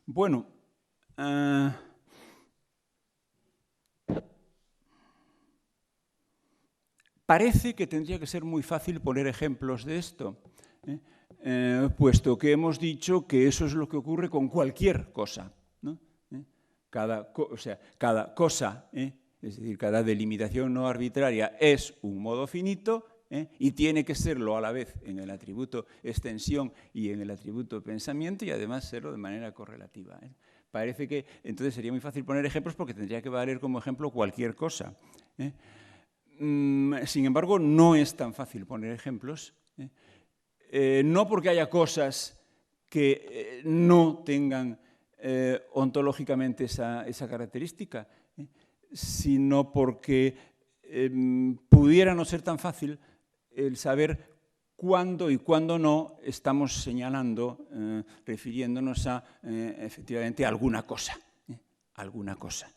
Bueno, parece que tendría que ser muy fácil poner ejemplos de esto, puesto que hemos dicho que eso es lo que ocurre con cualquier cosa, ¿no? Cada cosa, es decir, cada delimitación no arbitraria es un modo finito y tiene que serlo a la vez en el atributo extensión y en el atributo pensamiento y además serlo de manera correlativa. Parece que entonces sería muy fácil poner ejemplos porque tendría que valer como ejemplo cualquier cosa. Sin embargo, no es tan fácil poner ejemplos, no porque haya cosas que no tengan ontológicamente esa característica, sino porque pudiera no ser tan fácil el saber cuándo y cuándo no estamos señalando, refiriéndonos a, efectivamente, alguna cosa. Alguna cosa.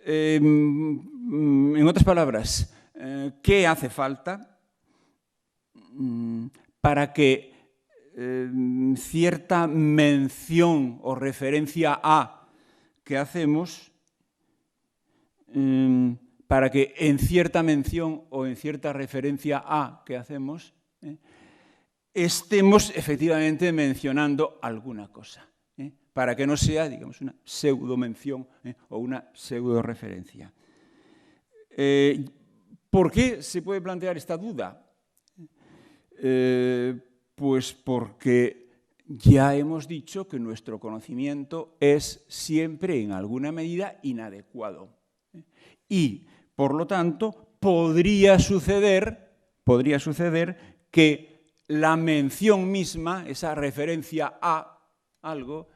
En otras palabras, ¿qué hace falta para que cierta mención o referencia a que hacemos, para que en cierta mención o en cierta referencia a que hacemos, estemos efectivamente mencionando alguna cosa, para que no sea, digamos, una pseudo-mención o una pseudo-referencia. ¿Por qué se puede plantear esta duda? Pues porque ya hemos dicho que nuestro conocimiento es siempre, en alguna medida, inadecuado. Y, por lo tanto, podría suceder que la mención misma, esa referencia a algo,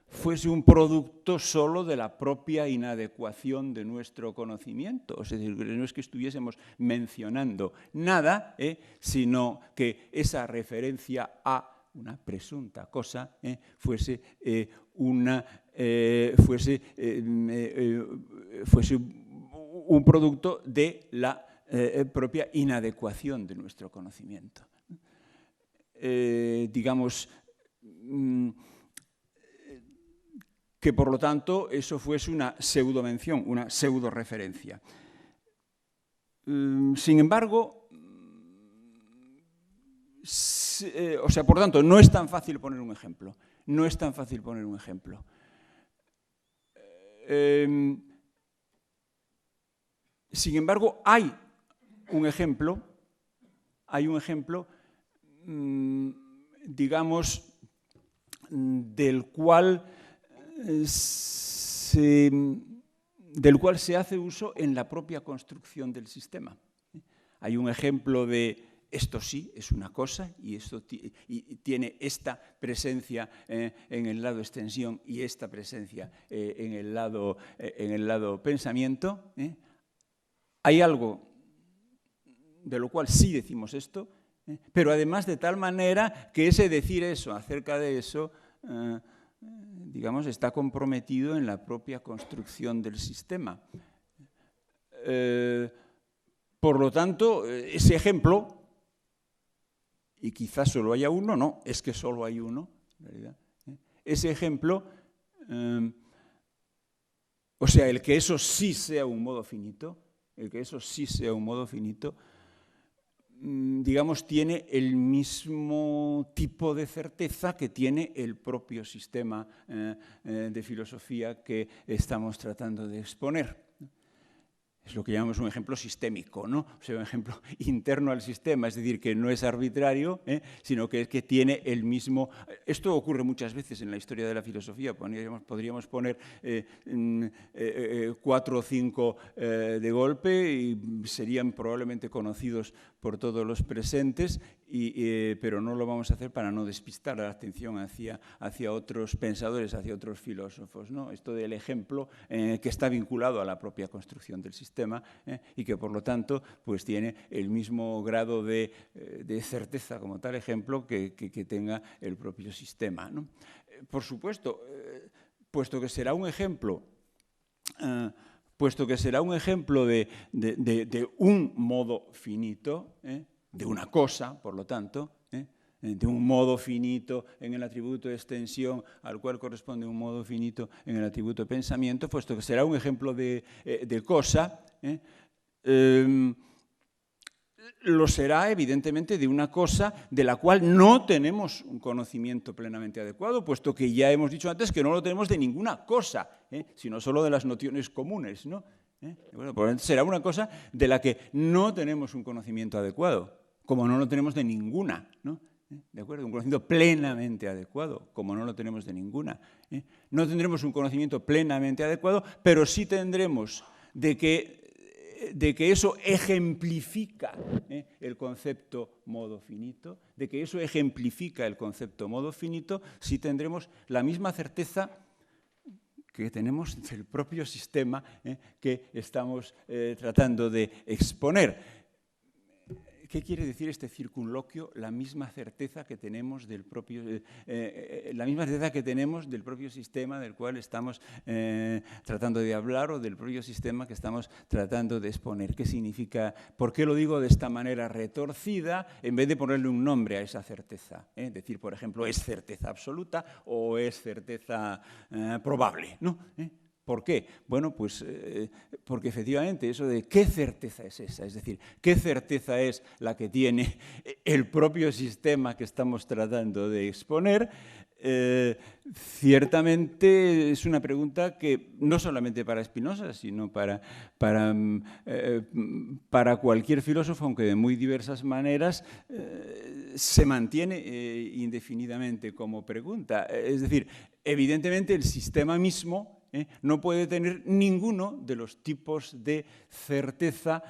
fuese un producto solo de la propia inadecuación de nuestro conocimiento. Es decir, no es que estuviésemos mencionando nada, sino que esa referencia a una presunta cosa fuese un producto de la propia inadecuación de nuestro conocimiento. Digamos, que por lo tanto eso fuese una pseudo-mención, una pseudo-referencia. Sin embargo, por tanto, no es tan fácil poner un ejemplo. No es tan fácil poner un ejemplo. Sin embargo, hay un ejemplo, digamos, del cual se hace uso en la propia construcción del sistema. Hay un ejemplo de esto sí es una cosa y esto tiene esta presencia en el lado extensión y esta presencia en el lado pensamiento. Hay algo de lo cual sí decimos esto, pero además de tal manera que ese decir eso acerca de eso, digamos, está comprometido en la propia construcción del sistema. Por lo tanto, ese ejemplo, y quizás solo haya uno, no, es que solo hay uno, en realidad. Ese ejemplo, o sea, el que eso sí sea un modo finito, digamos, tiene el mismo tipo de certeza que tiene el propio sistema de filosofía que estamos tratando de exponer. Es lo que llamamos un ejemplo sistémico, ¿no? O sea, un ejemplo interno al sistema, es decir, que no es arbitrario, sino que tiene el mismo... Esto ocurre muchas veces en la historia de la filosofía. Podríamos poner 4 o 5 de golpe y serían probablemente conocidos por todos los presentes, pero no lo vamos a hacer para no despistar la atención hacia otros pensadores, hacia otros filósofos, ¿no? Esto del ejemplo que está vinculado a la propia construcción del sistema y que, por lo tanto, pues tiene el mismo grado de certeza como tal ejemplo que tenga el propio sistema, ¿no? Por supuesto, puesto que será un ejemplo de un modo finito, de una cosa, por lo tanto, de un modo finito en el atributo de extensión al cual corresponde un modo finito en el atributo de pensamiento, puesto que será un ejemplo de cosa, lo será evidentemente de una cosa de la cual no tenemos un conocimiento plenamente adecuado, puesto que ya hemos dicho antes que no lo tenemos de ninguna cosa, sino solo de las nociones comunes, ¿no? Bueno, por lo tanto, será una cosa de la que no tenemos un conocimiento adecuado, como no lo tenemos de ninguna, ¿no? ¿De acuerdo? Un conocimiento plenamente adecuado, como no lo tenemos de ninguna. No tendremos un conocimiento plenamente adecuado, pero sí tendremos de que eso ejemplifica el concepto modo finito, sí tendremos la misma certeza que tenemos del propio sistema que estamos tratando de exponer. ¿Qué quiere decir este circunloquio? La misma certeza que tenemos del propio, sistema del cual estamos tratando de hablar o del propio sistema que estamos tratando de exponer. ¿Qué significa? ¿Por qué lo digo de esta manera retorcida en vez de ponerle un nombre a esa certeza? Decir, por ejemplo, ¿es certeza absoluta o es certeza probable? ¿No? ¿Por qué? Bueno, pues porque efectivamente eso de qué certeza es esa, es decir, qué certeza es la que tiene el propio sistema que estamos tratando de exponer, ciertamente es una pregunta que no solamente para Spinoza, sino para cualquier filósofo, aunque de muy diversas maneras, se mantiene indefinidamente como pregunta. Es decir, evidentemente el sistema mismo no puede tener ninguno de los tipos de certeza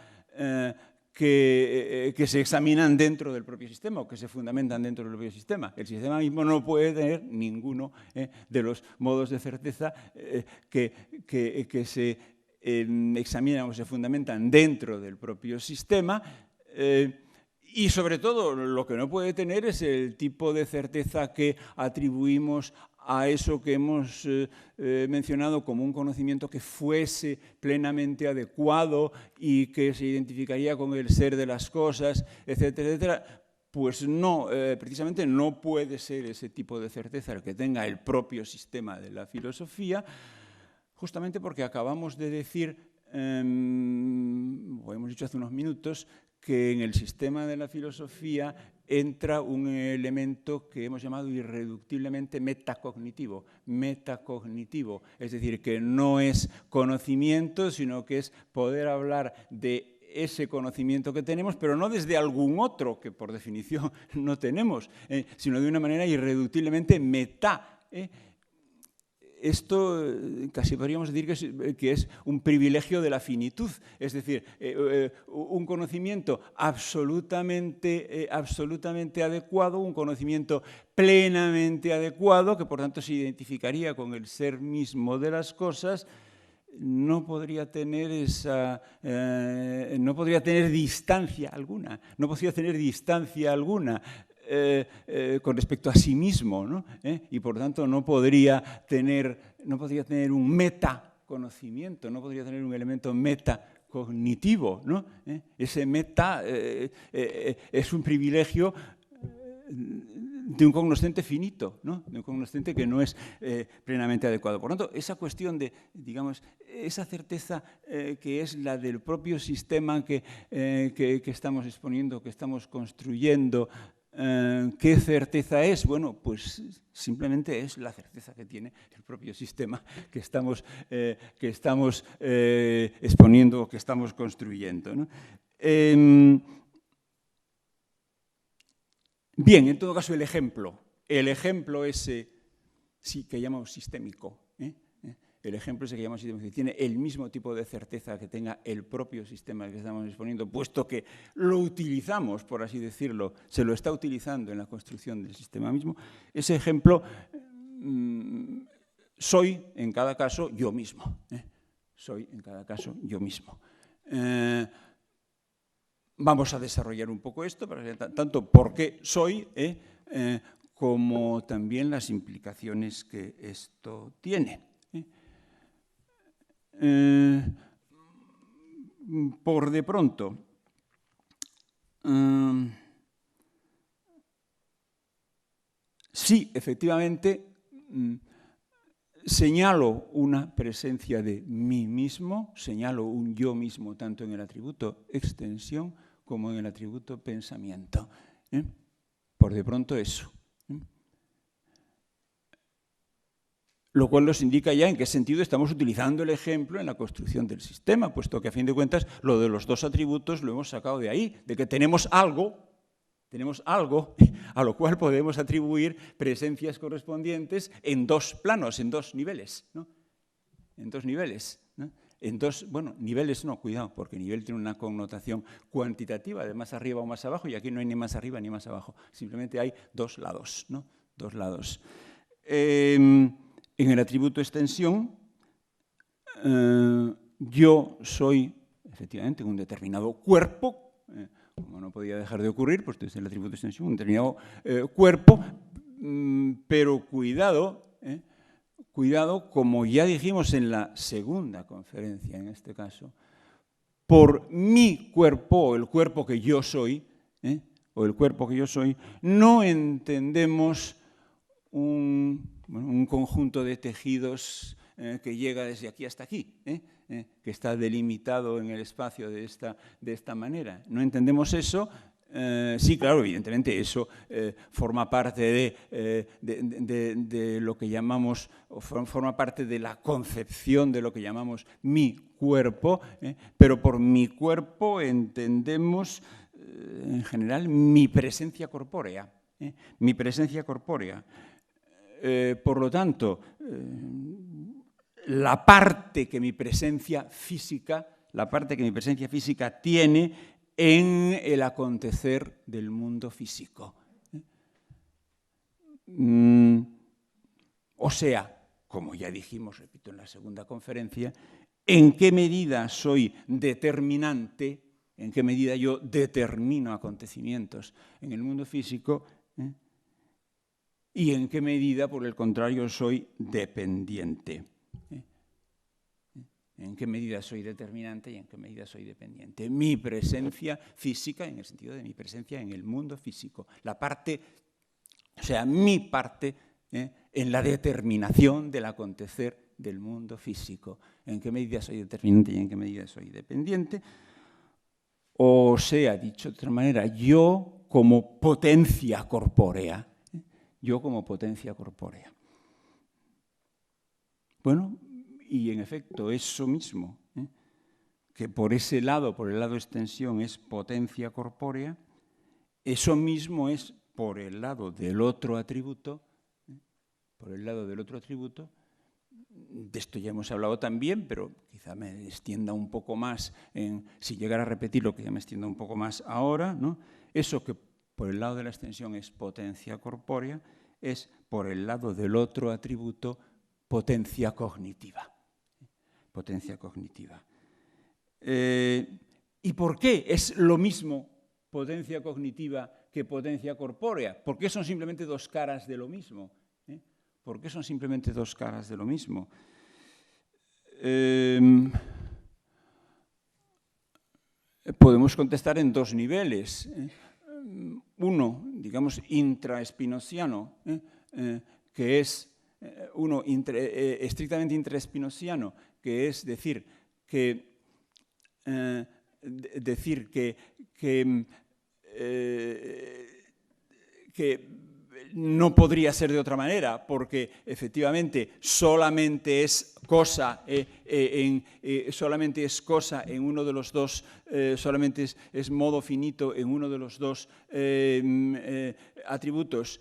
que se examinan dentro del propio sistema o que se fundamentan dentro del propio sistema. El sistema mismo no puede tener ninguno de los modos de certeza que se examinan o se fundamentan dentro del propio sistema. Y sobre todo, lo que no puede tener es el tipo de certeza que atribuimos a eso que hemos mencionado como un conocimiento que fuese plenamente adecuado y que se identificaría con el ser de las cosas, etcétera, etcétera. Pues no, precisamente no puede ser ese tipo de certeza el que tenga el propio sistema de la filosofía, justamente porque acabamos de decir, o hemos dicho hace unos minutos, que en el sistema de la filosofía entra un elemento que hemos llamado irreductiblemente metacognitivo, es decir, que no es conocimiento, sino que es poder hablar de ese conocimiento que tenemos, pero no desde algún otro, que por definición no tenemos, sino de una manera irreductiblemente meta. Esto casi podríamos decir que es un privilegio de la finitud, es decir, un conocimiento absolutamente adecuado, un conocimiento plenamente adecuado, que por tanto se identificaría con el ser mismo de las cosas, no podría tener distancia alguna, con respecto a sí mismo, ¿no? Y por tanto no podría tener un metaconocimiento, no podría tener un elemento metacognitivo, ¿no? Ese meta es un privilegio de un cognoscente finito, ¿no? De un cognoscente que no es plenamente adecuado. Por lo tanto, esa cuestión de, digamos, esa certeza que es la del propio sistema que estamos exponiendo, que estamos construyendo, ¿qué certeza es? Bueno, pues simplemente es la certeza que tiene el propio sistema que estamos exponiendo o que estamos construyendo, ¿no? Bien, en todo caso, el ejemplo ese sí que llamamos sistémico, el ejemplo ese que llamamos sistémico, tiene el mismo tipo de certeza que tenga el propio sistema que estamos exponiendo, puesto que lo utilizamos, por así decirlo, se lo está utilizando en la construcción del sistema mismo. Ese ejemplo, soy en cada caso yo mismo. Soy en cada caso yo mismo. Vamos a desarrollar un poco esto, tanto por qué soy, como también las implicaciones que esto tiene. Por de pronto, sí, efectivamente, señalo una presencia de mí mismo, señalo un yo mismo tanto en el atributo extensión como en el atributo pensamiento. Por de pronto eso. Lo cual nos indica ya en qué sentido estamos utilizando el ejemplo en la construcción del sistema, puesto que a fin de cuentas lo de los dos atributos lo hemos sacado de ahí, de que tenemos algo a lo cual podemos atribuir presencias correspondientes en dos planos, en dos niveles, ¿no? En dos niveles, ¿no? Bueno, niveles no, cuidado, porque nivel tiene una connotación cuantitativa, de más arriba o más abajo, y aquí no hay ni más arriba ni más abajo, simplemente hay dos lados, ¿no? Dos lados. En el atributo extensión yo soy, efectivamente, un determinado cuerpo, como no podía dejar de ocurrir, pues desde el atributo de extensión, un determinado cuerpo, pero cuidado, cuidado, como ya dijimos en la segunda conferencia, en este caso, por mi cuerpo, o el cuerpo que yo soy, no entendemos un conjunto de tejidos que llega desde aquí hasta aquí, que está delimitado en el espacio de esta manera. No entendemos eso. Sí, claro, evidentemente eso forma parte de lo que llamamos, o forma parte de la concepción de lo que llamamos mi cuerpo, pero por mi cuerpo entendemos en general mi presencia corpórea. Mi presencia corpórea. Por lo tanto, la parte que mi presencia física tiene en el acontecer del mundo físico. O sea, como ya dijimos, repito, en la segunda conferencia, en qué medida soy determinante, en qué medida yo determino acontecimientos en el mundo físico, y en qué medida, por el contrario, soy dependiente. ¿En qué medida soy determinante y en qué medida soy dependiente? Mi presencia física, en el sentido de mi presencia en el mundo físico. La parte, o sea, mi parte en la determinación del acontecer del mundo físico. ¿En qué medida soy determinante y en qué medida soy dependiente? O sea, dicho de otra manera, yo como potencia corpórea. Yo como potencia corpórea. Bueno, y en efecto, eso mismo, que por ese lado, por el lado de extensión, es potencia corpórea, eso mismo es por el lado del otro atributo, de esto ya hemos hablado también, pero quizá me extienda un poco más, si llegara a repetir lo que ya me extienda un poco más ahora, ¿no? Eso que por el lado de la extensión es potencia corpórea, es por el lado del otro atributo potencia cognitiva. Potencia cognitiva. ¿Y por qué es lo mismo potencia cognitiva que potencia corpórea? ¿Por qué son simplemente dos caras de lo mismo? ¿Por qué son simplemente dos caras de lo mismo? Podemos contestar en dos niveles. Uno, digamos, intraespinosiano, que es uno estrictamente intraespinosiano, que es decir que no podría ser de otra manera, porque efectivamente solamente es cosa en uno de los dos, solamente es modo finito en uno de los dos atributos,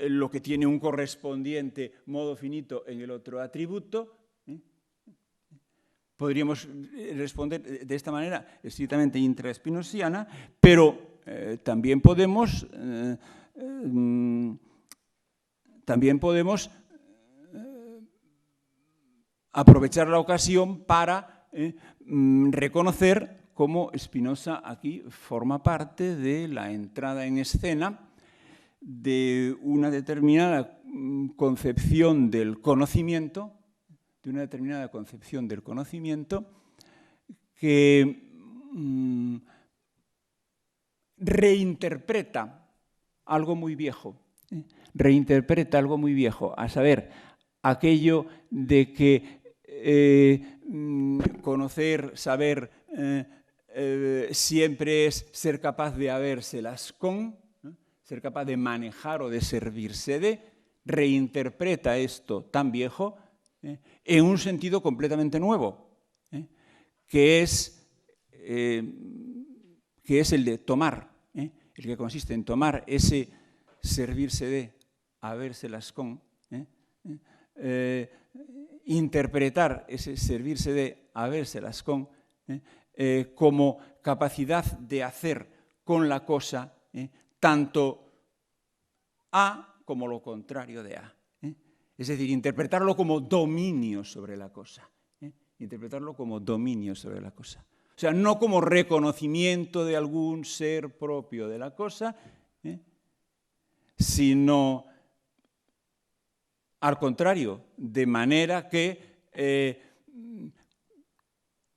lo que tiene un correspondiente modo finito en el otro atributo. Podríamos responder de esta manera estrictamente intraespinosiana, pero también podemos aprovechar la ocasión para reconocer cómo Spinoza aquí forma parte de la entrada en escena de una determinada concepción del conocimiento, que reinterpreta algo muy viejo, a saber, aquello de que conocer, saber, siempre es ser capaz de habérselas con, ser capaz de manejar o de servirse de, reinterpreta esto tan viejo en un sentido completamente nuevo, que es el de tomar, el que consiste en tomar ese servirse de, habérselas con, interpretar ese servirse de, habérselas con, como capacidad de hacer con la cosa tanto A como lo contrario de A. Es decir, interpretarlo como dominio sobre la cosa. interpretarlo como dominio sobre la cosa. O sea, no como reconocimiento de algún ser propio de la cosa, sino al contrario, de manera que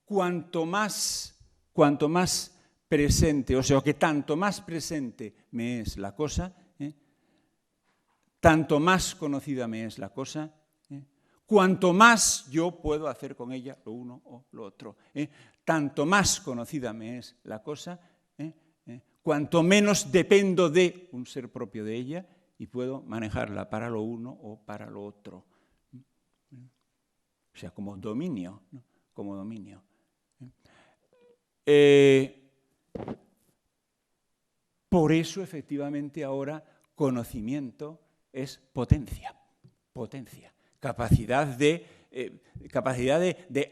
cuanto más presente, o sea, que tanto más presente me es la cosa, tanto más conocida me es la cosa, cuanto más yo puedo hacer con ella lo uno o lo otro. Tanto más conocida me es la cosa, cuanto menos dependo de un ser propio de ella y puedo manejarla para lo uno o para lo otro. O sea, como dominio, ¿no? Como dominio. Por eso, efectivamente, ahora conocimiento es potencia. Potencia. Capacidad de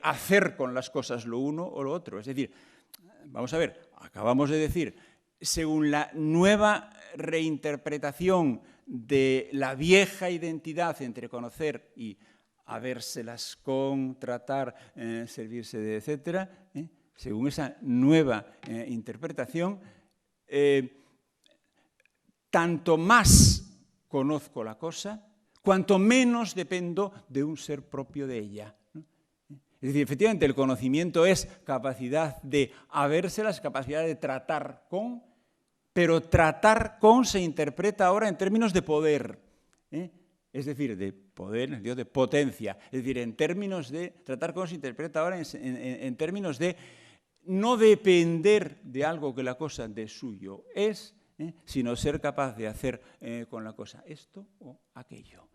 hacer con las cosas lo uno o lo otro. Es decir, vamos a ver, acabamos de decir, según la nueva reinterpretación de la vieja identidad entre conocer y habérselas con, tratar, servirse de, etc., según esa nueva interpretación, tanto más conozco la cosa, cuanto menos dependo de un ser propio de ella. Es decir, efectivamente, el conocimiento es capacidad de habérselas, capacidad de tratar con, pero tratar con se interpreta ahora en términos de poder, es decir, de poder, en el sentido de potencia. Es decir, en términos de tratar con se interpreta ahora en términos de no depender de algo que la cosa de suyo es, sino ser capaz de hacer con la cosa esto o aquello.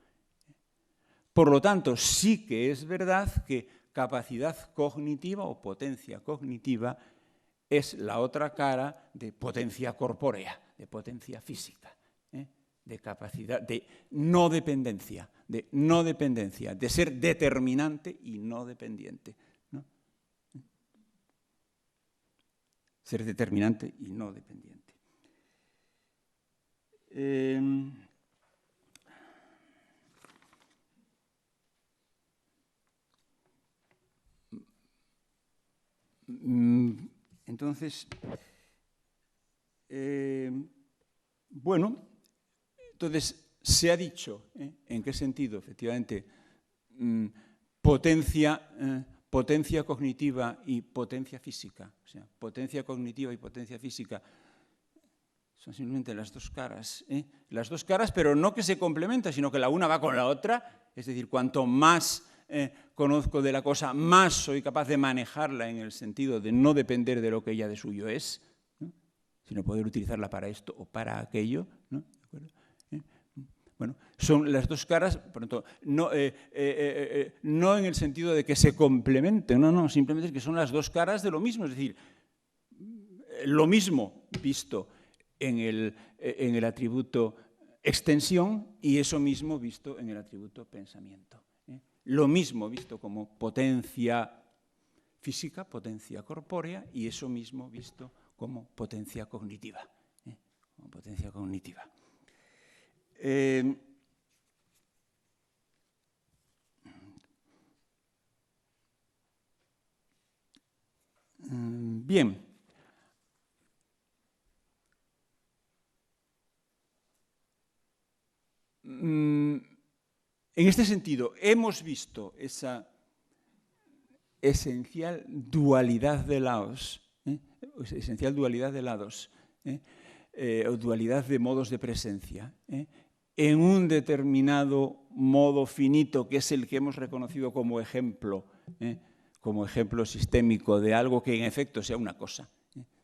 Por lo tanto, sí que es verdad que capacidad cognitiva o potencia cognitiva es la otra cara de potencia corpórea, de potencia física, de capacidad de no dependencia, de ser determinante y no dependiente, ¿no? Ser determinante y no dependiente. Entonces, bueno, entonces se ha dicho en qué sentido, efectivamente, potencia cognitiva y potencia física. O sea, potencia cognitiva y potencia física son simplemente las dos caras. Las dos caras, pero no que se complementan, sino que la una va con la otra. Es decir, cuanto más conozco de la cosa, más soy capaz de manejarla en el sentido de no depender de lo que ella de suyo es, ¿no? Sino poder utilizarla para esto o para aquello, ¿no? ¿De acuerdo? Bueno, son las dos caras, por lo tanto, no en el sentido de que se complementen, no, simplemente es que son las dos caras de lo mismo, es decir, lo mismo visto en el atributo extensión y eso mismo visto en el atributo pensamiento. Lo mismo visto como potencia física, potencia corpórea, y eso mismo visto como potencia cognitiva. Como potencia cognitiva. Bien. En este sentido, hemos visto esa esencial dualidad de lados, o dualidad de modos de presencia, en un determinado modo finito, que es el que hemos reconocido como ejemplo sistémico de algo que en efecto sea una cosa.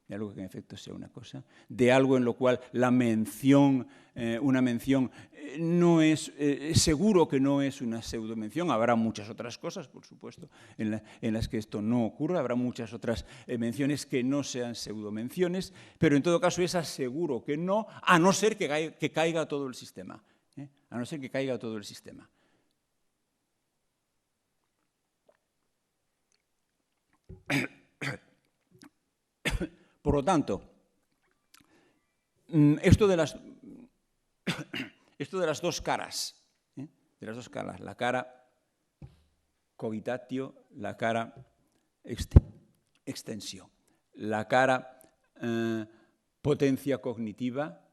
De algo que en efecto sea una cosa, de algo en lo cual la mención, una mención, no es, seguro que no es una pseudomención, habrá muchas otras cosas, por supuesto, en las que esto no ocurra, habrá muchas otras menciones que no sean pseudomenciones, pero en todo caso es seguro que no, a no ser que caiga todo el sistema, a no ser que caiga todo el sistema. Por lo tanto, esto de las dos caras, la cara cogitatio, la cara extensio, la cara potencia cognitiva,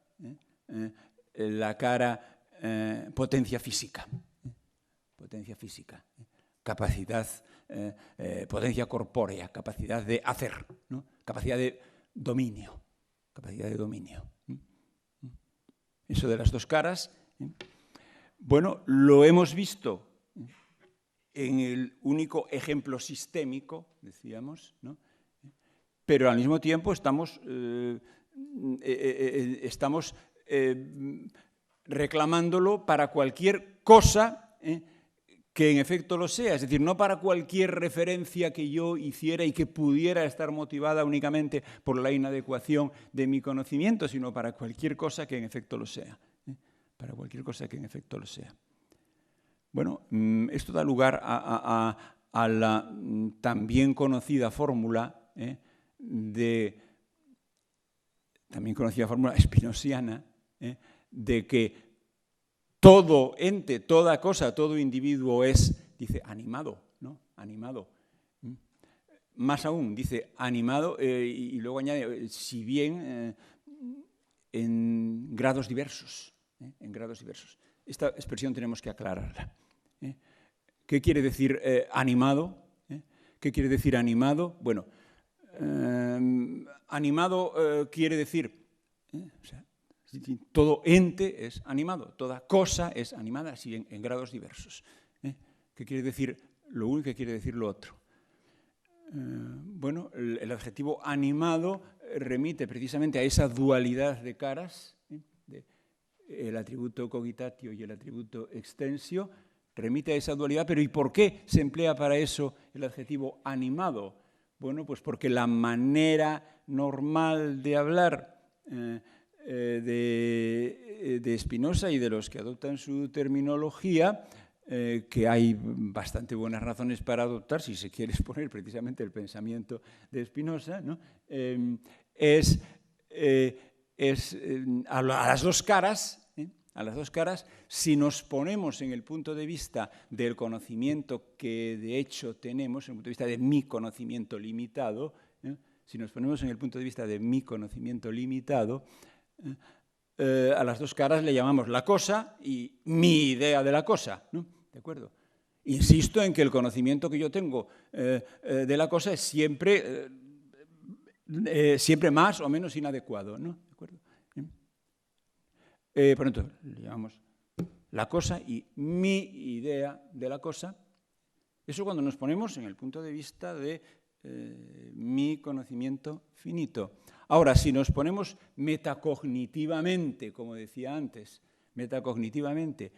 la cara potencia física, capacidad, potencia corpórea, capacidad de hacer, ¿no? Capacidad de dominio. Eso de las dos caras, bueno, lo hemos visto en el único ejemplo sistémico, decíamos, ¿no? Pero al mismo tiempo estamos reclamándolo para cualquier cosa que en efecto lo sea, es decir, no para cualquier referencia que yo hiciera y que pudiera estar motivada únicamente por la inadecuación de mi conocimiento, sino para cualquier cosa que en efecto lo sea. Para cualquier cosa que en efecto lo sea. Bueno, esto da lugar a la también conocida fórmula spinosiana, de que todo ente, toda cosa, todo individuo es, dice, animado, ¿no? Animado. Más aún, dice animado, y luego añade, si bien en grados diversos. En grados diversos. Esta expresión tenemos que aclararla. ¿Qué quiere decir animado? ¿Qué quiere decir animado? Bueno, animado quiere decir, o sea, todo ente es animado, toda cosa es animada, así en grados diversos. ¿Qué quiere decir lo uno y qué quiere decir lo otro? Bueno, el adjetivo animado remite precisamente a esa dualidad de caras, el atributo cogitatio y el atributo extensio, remite a esa dualidad, pero ¿y por qué se emplea para eso el adjetivo animado? Bueno, pues porque la manera normal de hablar de Spinoza y de los que adoptan su terminología, que hay bastante buenas razones para adoptar, si se quiere exponer precisamente el pensamiento de Spinoza, ¿no? Es a las dos caras, si nos ponemos en el punto de vista del conocimiento que de hecho tenemos, en el punto de vista de mi conocimiento limitado, si nos ponemos en el punto de vista de mi conocimiento limitado, a las dos caras le llamamos la cosa y mi idea de la cosa, ¿no? ¿De acuerdo? Insisto en que el conocimiento que yo tengo de la cosa es siempre más o menos inadecuado, ¿no? ¿De acuerdo? Por lo tanto, le llamamos la cosa y mi idea de la cosa. Eso cuando nos ponemos en el punto de vista de mi conocimiento finito. Ahora, si nos ponemos metacognitivamente, como decía antes, metacognitivamente,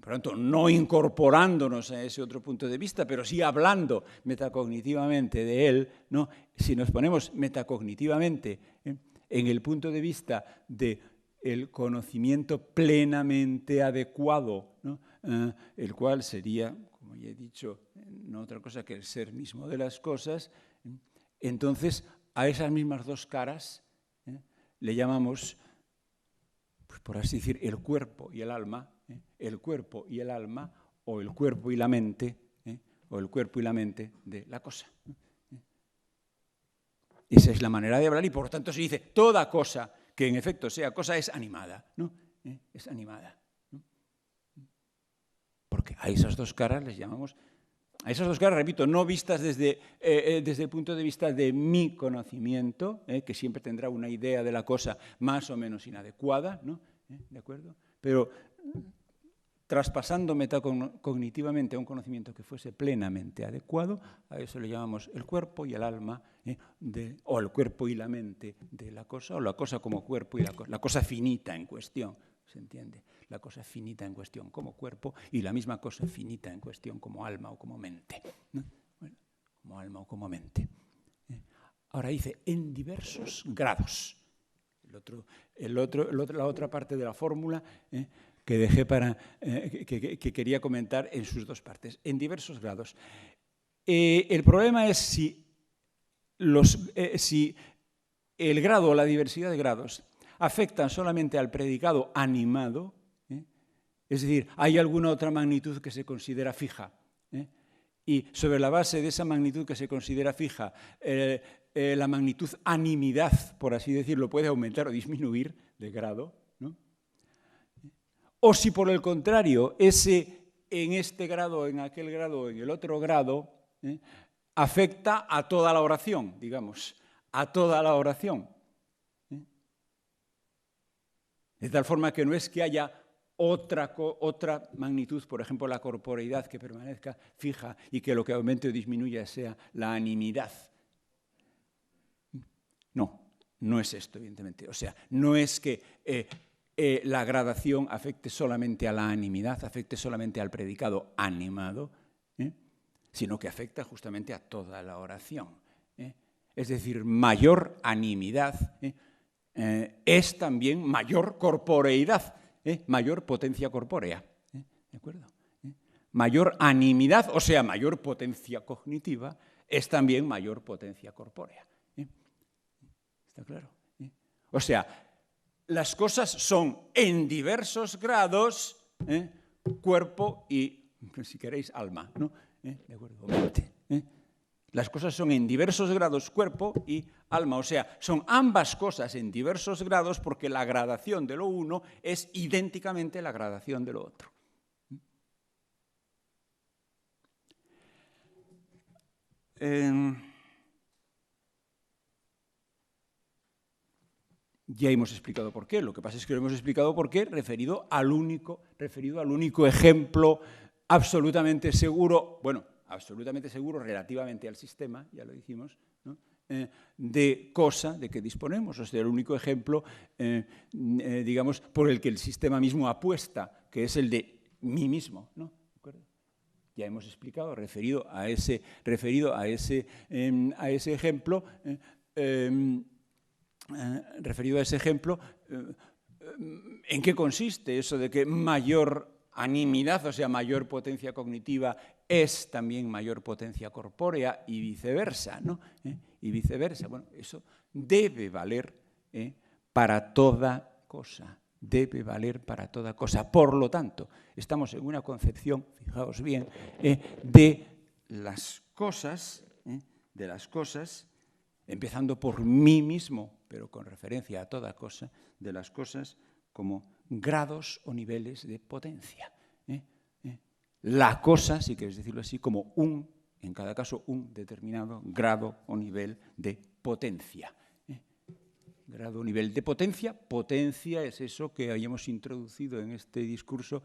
por lo tanto, no incorporándonos a ese otro punto de vista, pero sí hablando metacognitivamente de él, ¿no? Si nos ponemos metacognitivamente en el punto de vista del conocimiento plenamente adecuado, ¿no? El cual sería, como ya he dicho, no otra cosa que el ser mismo de las cosas, entonces a esas mismas dos caras le llamamos, pues por así decir, el cuerpo y el alma, o el cuerpo y la mente, de la cosa. Esa es la manera de hablar y por lo tanto se dice toda cosa que en efecto sea cosa es animada, ¿no? Es animada, ¿no? Porque a esas dos caras les llamamos, a esas dos caras, repito, no vistas desde el punto de vista de mi conocimiento, que siempre tendrá una idea de la cosa más o menos inadecuada, ¿no? ¿De acuerdo? Pero traspasando metacognitivamente a un conocimiento que fuese plenamente adecuado, a eso le llamamos el cuerpo y el alma, o el cuerpo y la mente de la cosa, o la cosa como cuerpo y la cosa finita en cuestión, ¿se entiende? La cosa finita en cuestión como cuerpo y la misma cosa finita en cuestión como alma o como mente, ¿no? Bueno, como alma o como mente. Ahora dice, en diversos grados. La otra parte de la fórmula que dejé para que quería comentar en sus dos partes, en diversos grados. El problema es si el grado o la diversidad de grados afectan solamente al predicado animado, es decir, hay alguna otra magnitud que se considera fija, y sobre la base de esa magnitud que se considera fija, la magnitud animidad, por así decirlo, puede aumentar o disminuir de grado, ¿no? O si por el contrario, ese en este grado, en aquel grado, en el otro grado, afecta a toda la oración, digamos, a toda la oración. De tal forma que no es que haya otra magnitud, por ejemplo, la corporeidad que permanezca fija y que lo que aumente o disminuya sea la animidad. No, no es esto, evidentemente. O sea, no es que la gradación afecte solamente a la animidad, afecte solamente al predicado animado, sino que afecta justamente a toda la oración. Es decir, mayor animidad es también mayor corporeidad, mayor potencia corpórea. ¿De acuerdo? Mayor animidad, o sea, mayor potencia cognitiva, es también mayor potencia corpórea. ¿Está claro? O sea, las cosas son en diversos grados cuerpo y, si queréis, alma, ¿no? ¿De acuerdo? Las cosas son en diversos grados cuerpo y alma, o sea, son ambas cosas en diversos grados porque la gradación de lo uno es idénticamente la gradación de lo otro. Ya hemos explicado por qué. Lo que pasa es que lo hemos explicado por qué referido al único ejemplo absolutamente seguro, bueno, absolutamente seguro relativamente al sistema, ya lo dijimos, ¿no? De cosa de que disponemos, o sea, el único ejemplo, digamos, por el que el sistema mismo apuesta, que es el de mí mismo, ¿no? ¿De acuerdo? Ya hemos explicado, referido a ese ejemplo, ¿en qué consiste eso de que mayor animidad, o sea, mayor potencia cognitiva, es también mayor potencia corpórea y viceversa, ¿no? Y viceversa. Bueno, eso debe valer para toda cosa. Debe valer para toda cosa. Por lo tanto, estamos en una concepción, fijaos bien, de las cosas, empezando por mí mismo, pero con referencia a toda cosa, de las cosas como grados o niveles de potencia. La cosa, si queréis decirlo así, como en cada caso, un determinado grado o nivel de potencia. Grado o nivel de potencia. Potencia es eso que hayamos introducido en este discurso,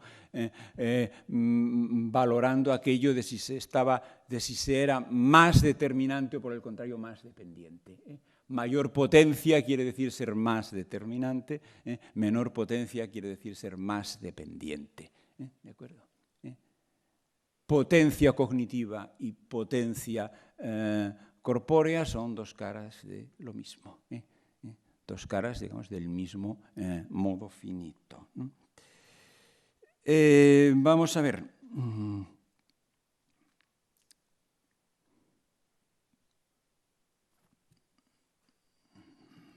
valorando aquello de si se era más determinante o, por el contrario, más dependiente. Mayor potencia quiere decir ser más determinante, menor potencia quiere decir ser más dependiente. ¿De acuerdo? Potencia cognitiva y potencia corpórea son dos caras de lo mismo. Dos caras, digamos, del mismo modo finito. Vamos a ver.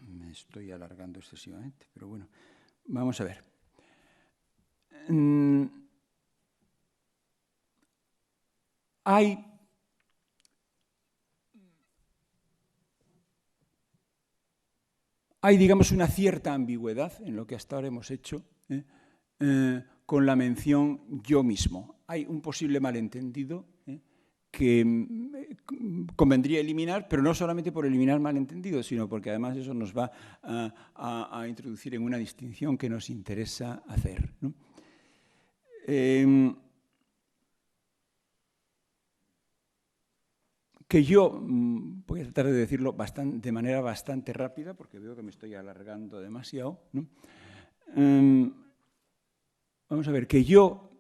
Me estoy alargando excesivamente, pero bueno, vamos a ver. Hay digamos, una cierta ambigüedad en lo que hasta ahora hemos hecho con la mención yo mismo. Hay un posible malentendido que convendría eliminar, pero no solamente por eliminar malentendidos, sino porque además eso nos va a introducir en una distinción que nos interesa hacer, ¿no? Que yo voy a tratar de decirlo de manera bastante rápida, porque veo que me estoy alargando demasiado, ¿no? Vamos a ver, que yo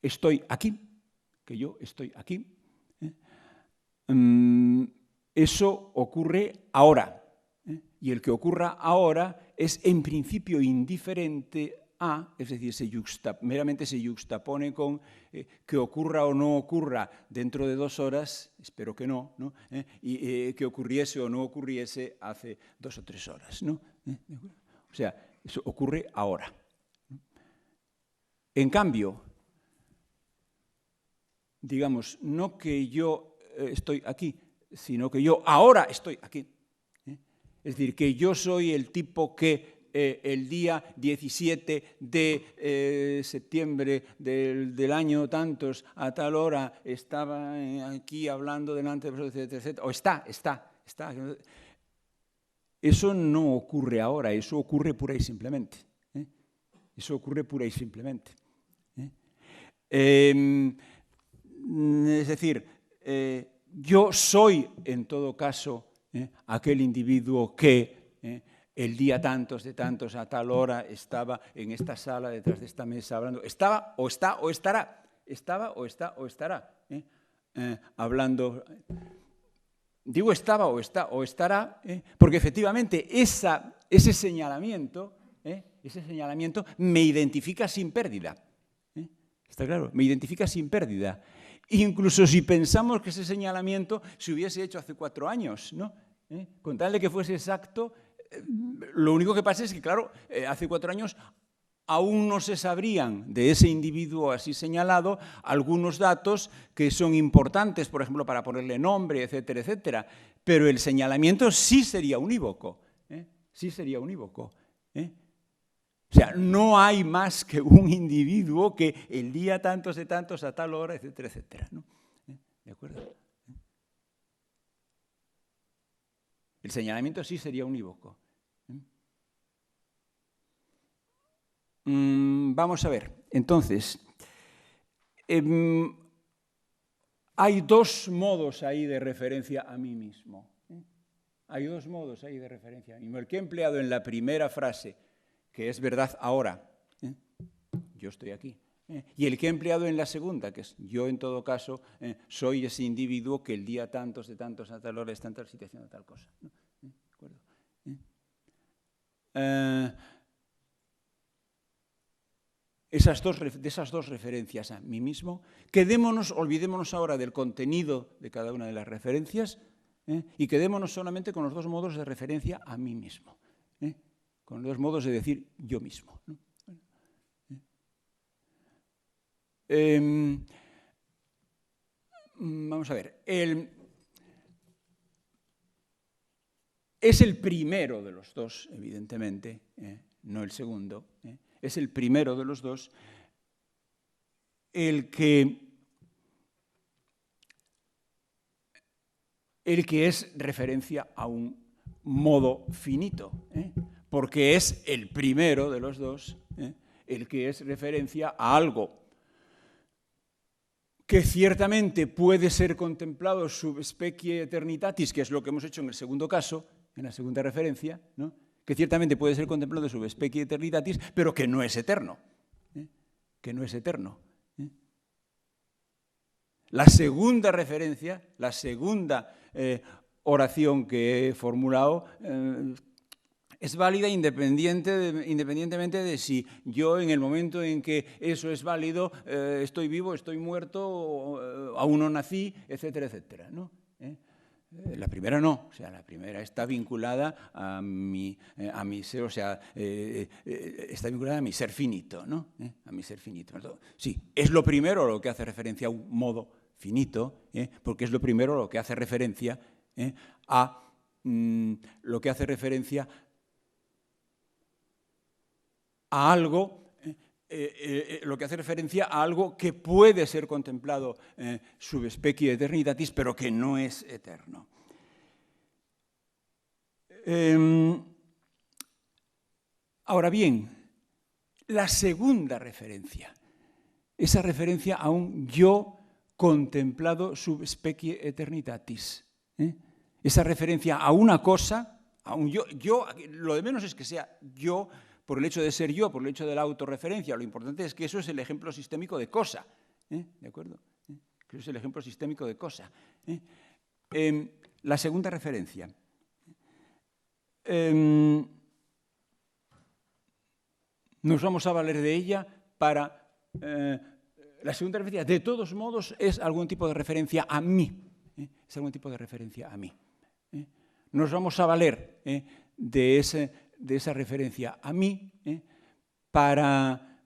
estoy aquí, eso ocurre ahora, y el que ocurra ahora es en principio indiferente a, es decir, meramente se yuxtapone con que ocurra o no ocurra dentro de 2 horas, espero que no, ¿no? Y que ocurriese o no ocurriese hace 2 o 3 horas, ¿no? O sea, eso ocurre ahora. En cambio, digamos, no que yo estoy aquí, sino que yo ahora estoy aquí. Es decir, que yo soy el tipo que el día 17 de septiembre del año tantos, a tal hora, estaba aquí hablando delante de vosotros, etcétera, etcétera, o está. Eso no ocurre ahora, eso ocurre pura y simplemente. Eso ocurre pura y simplemente. Es decir, yo soy, en todo caso, aquel individuo que el día tantos de tantos a tal hora estaba en esta sala detrás de esta mesa hablando. Estaba o está o estará. Estaba o está o estará hablando. Digo estaba o está o estará porque efectivamente ese señalamiento me identifica sin pérdida. ¿Está claro? Me identifica sin pérdida. Incluso si pensamos que ese señalamiento se hubiese hecho hace 4 años, ¿no? Con tal de que fuese exacto, lo único que pasa es que, claro, hace 4 años aún no se sabrían de ese individuo así señalado algunos datos que son importantes, por ejemplo, para ponerle nombre, etcétera, etcétera. Pero el señalamiento sí sería unívoco. Sí sería unívoco. O sea, no hay más que un individuo que el día tantos de tantos a tal hora, etcétera, etcétera, ¿no? ¿De acuerdo? El señalamiento sí sería unívoco. Vamos a ver. Entonces, hay 2 modos ahí de referencia a mí mismo. Hay 2 modos ahí de referencia a mí mismo. El que he empleado en la primera frase, que es verdad ahora, yo estoy aquí. Y el que he empleado en la segunda, que es yo en todo caso soy ese individuo que el día tantos de tantos a tal hora está en tal situación, a tal cosa. ¿No? ¿De acuerdo? De esas dos referencias a mí mismo, olvidémonos ahora del contenido de cada una de las referencias y quedémonos solamente con los 2 modos de referencia a mí mismo. Con los 2 modos de decir yo mismo, ¿no? Vamos a ver. Es el primero de los 2, evidentemente, no el segundo. Es el primero de los 2 el que es referencia a un modo finito, porque es el primero de los 2 el que es referencia a algo que ciertamente puede ser contemplado sub specie eternitatis, que es lo que hemos hecho en el segundo caso, en la segunda referencia, ¿no? Que ciertamente puede ser contemplado sub specie eternitatis, pero que no es eterno. Que no es eterno. La segunda referencia, la segunda oración que he formulado, es válida independientemente de si yo en el momento en que eso es válido estoy vivo, estoy muerto, aún no nací, etcétera, etcétera, ¿no? La primera no, o sea, la primera está vinculada a mi ser, o sea, está vinculada a mi ser finito, ¿no? A mi ser finito. Sí, es lo primero lo que hace referencia a un modo finito, porque es lo primero lo que hace referencia a algo, que puede ser contemplado sub specie eternitatis, pero que no es eterno. Ahora bien, la segunda referencia, esa referencia a un yo contemplado sub specie eternitatis, esa referencia a una cosa, a un yo, lo de menos es que sea yo, por el hecho de ser yo, por el hecho de la autorreferencia. Lo importante es que eso es el ejemplo sistémico de cosa. ¿De acuerdo? Que eso es el ejemplo sistémico de cosa. La segunda referencia. Nos vamos a valer de ella para... la segunda referencia, de todos modos, es algún tipo de referencia a mí. Es algún tipo de referencia a mí. Nos vamos a valer de esa referencia a mí para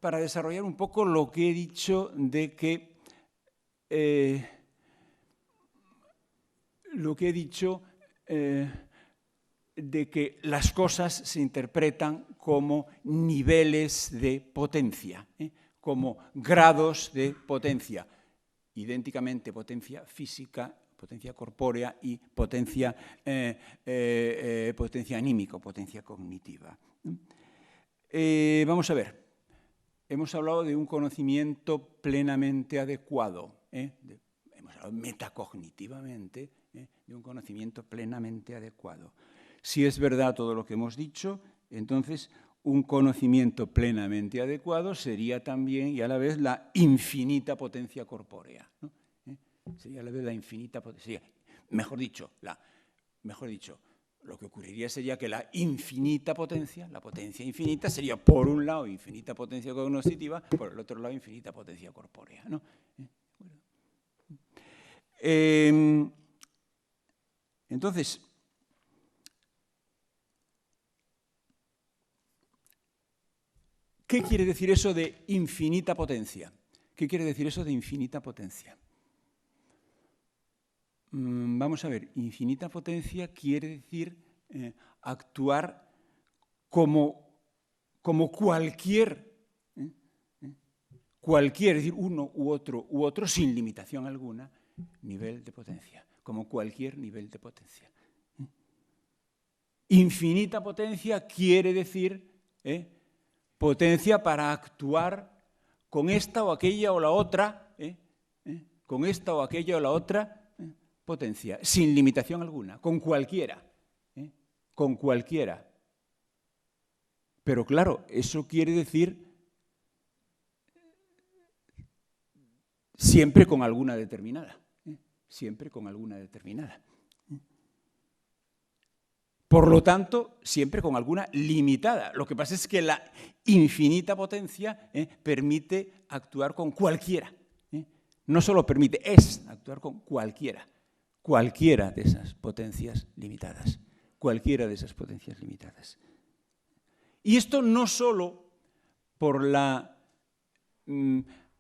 para desarrollar un poco lo que he dicho de que las cosas se interpretan como niveles de potencia, como grados de potencia, idénticamente potencia física, potencia corpórea y potencia anímica, potencia cognitiva. Vamos a ver, hemos hablado de un conocimiento plenamente adecuado, hemos hablado metacognitivamente de un conocimiento plenamente adecuado. Si es verdad todo lo que hemos dicho, entonces un conocimiento plenamente adecuado sería también y a la vez la infinita potencia corpórea, ¿no? Sería a la vez la infinita potencia. Mejor dicho, lo que ocurriría sería que la infinita potencia, la potencia infinita, sería por un lado infinita potencia cognitiva, por el otro lado infinita potencia corpórea, ¿no? Entonces, ¿qué quiere decir eso de infinita potencia? ¿Qué quiere decir eso de infinita potencia? Vamos a ver, infinita potencia quiere decir actuar como cualquier, es decir, uno u otro, sin limitación alguna, nivel de potencia, como cualquier nivel de potencia. Infinita potencia quiere decir potencia para actuar con esta o aquella o la otra, con esta o aquella o la otra potencia, sin limitación alguna, con cualquiera, con cualquiera. Pero claro, eso quiere decir siempre con alguna determinada, siempre con alguna determinada. Por lo tanto, siempre con alguna limitada. Lo que pasa es que la infinita potencia permite actuar con cualquiera. No solo permite, es actuar con cualquiera de esas potencias limitadas. Cualquiera de esas potencias limitadas. Y esto no solo por la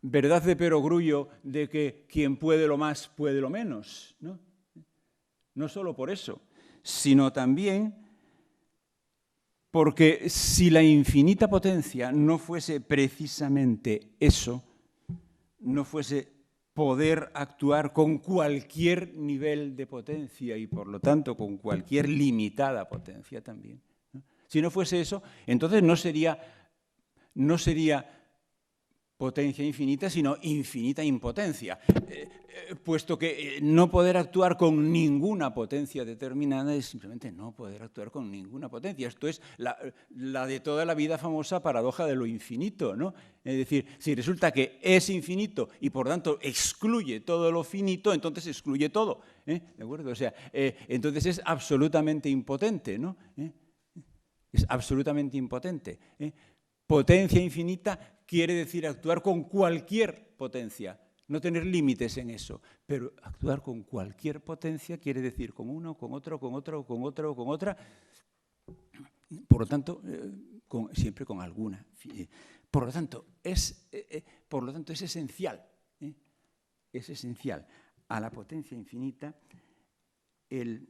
verdad de perogrullo de que quien puede lo más puede lo menos, ¿no? No solo por eso, sino también porque si la infinita potencia no fuese precisamente eso, no fuese poder actuar con cualquier nivel de potencia y, por lo tanto, con cualquier limitada potencia también, ¿no? Si no fuese eso, entonces no sería potencia infinita, sino infinita impotencia, puesto que no poder actuar con ninguna potencia determinada es simplemente no poder actuar con ninguna potencia. Esto es la de toda la vida famosa paradoja de lo infinito, ¿no? Es decir, si resulta que es infinito y por tanto excluye todo lo finito, entonces excluye todo, ¿de acuerdo? O sea, entonces es absolutamente impotente, ¿no? Es absolutamente impotente. Potencia infinita quiere decir actuar con cualquier potencia, no tener límites en eso, pero actuar con cualquier potencia quiere decir con una, con otra, con otra, con otra, con otra, por lo tanto, siempre con alguna. Por lo tanto, es esencial, es esencial a la potencia infinita el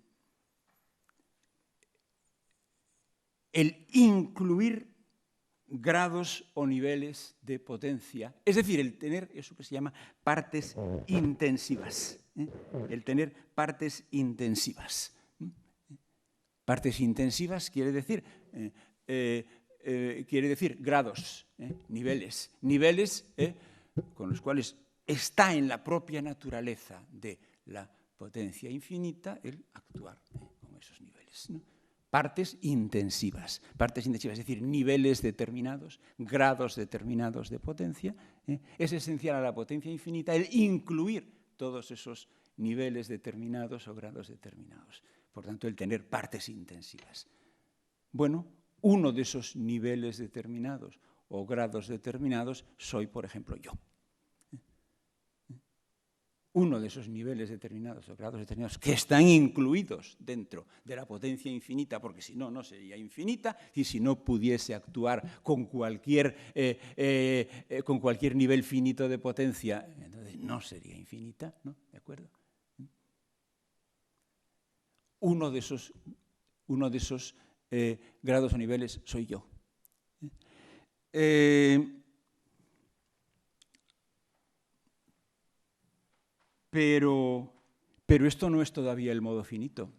incluir grados o niveles de potencia, es decir, el tener eso que se llama partes intensivas, el tener partes intensivas. Partes intensivas quiere decir grados, niveles con los cuales está en la propia naturaleza de la potencia infinita el actuar con esos niveles, ¿no? Partes intensivas, es decir, niveles determinados, grados determinados de potencia. Es esencial a la potencia infinita el incluir todos esos niveles determinados o grados determinados. Por tanto, el tener partes intensivas. Bueno, uno de esos niveles determinados o grados determinados soy, por ejemplo, yo. uno de esos niveles determinados o grados determinados que están incluidos dentro de la potencia infinita, porque si no, no sería infinita, y si no pudiese actuar con cualquier nivel finito de potencia, entonces no sería infinita, ¿no? ¿De acuerdo? Uno de esos grados o niveles soy yo. Pero esto no es todavía el modo finito.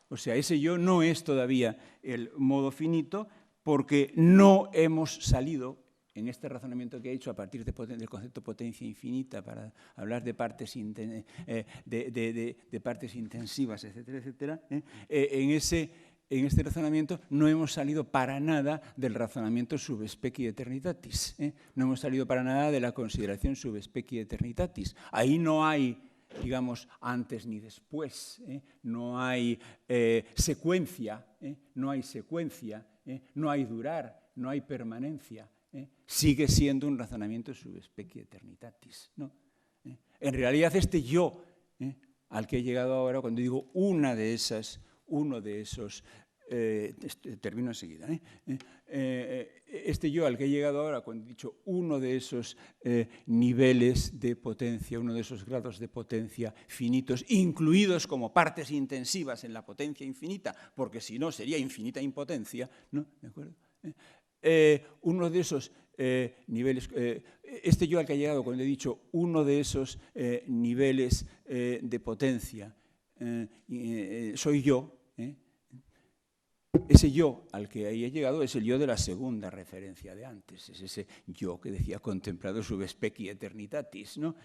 O sea, ese yo no es todavía el modo finito porque no hemos salido, en este razonamiento que he hecho a partir del concepto potencia infinita para hablar de partes, de partes intensivas, etcétera, etcétera, en este razonamiento no hemos salido para nada del razonamiento sub specie eternitatis. No hemos salido para nada de la consideración sub specie eternitatis. Ahí no hay, digamos, antes ni después, no hay secuencia, no hay secuencia, no hay durar, no hay permanencia. Sigue siendo un razonamiento sub specie eternitatis, ¿no? En realidad este yo al que he llegado ahora, cuando digo uno de esos, termino enseguida, este yo al que he llegado ahora, cuando he dicho uno de esos niveles de potencia, uno de esos grados de potencia finitos, incluidos como partes intensivas en la potencia infinita, porque si no sería infinita impotencia, ¿no? ¿De acuerdo? Uno de esos niveles, este yo al que ha llegado cuando he dicho uno de esos niveles de potencia, soy yo, ese yo al que ahí he llegado es el yo de la segunda referencia de antes, es ese yo que decía contemplado sub specie eternitatis, ¿no?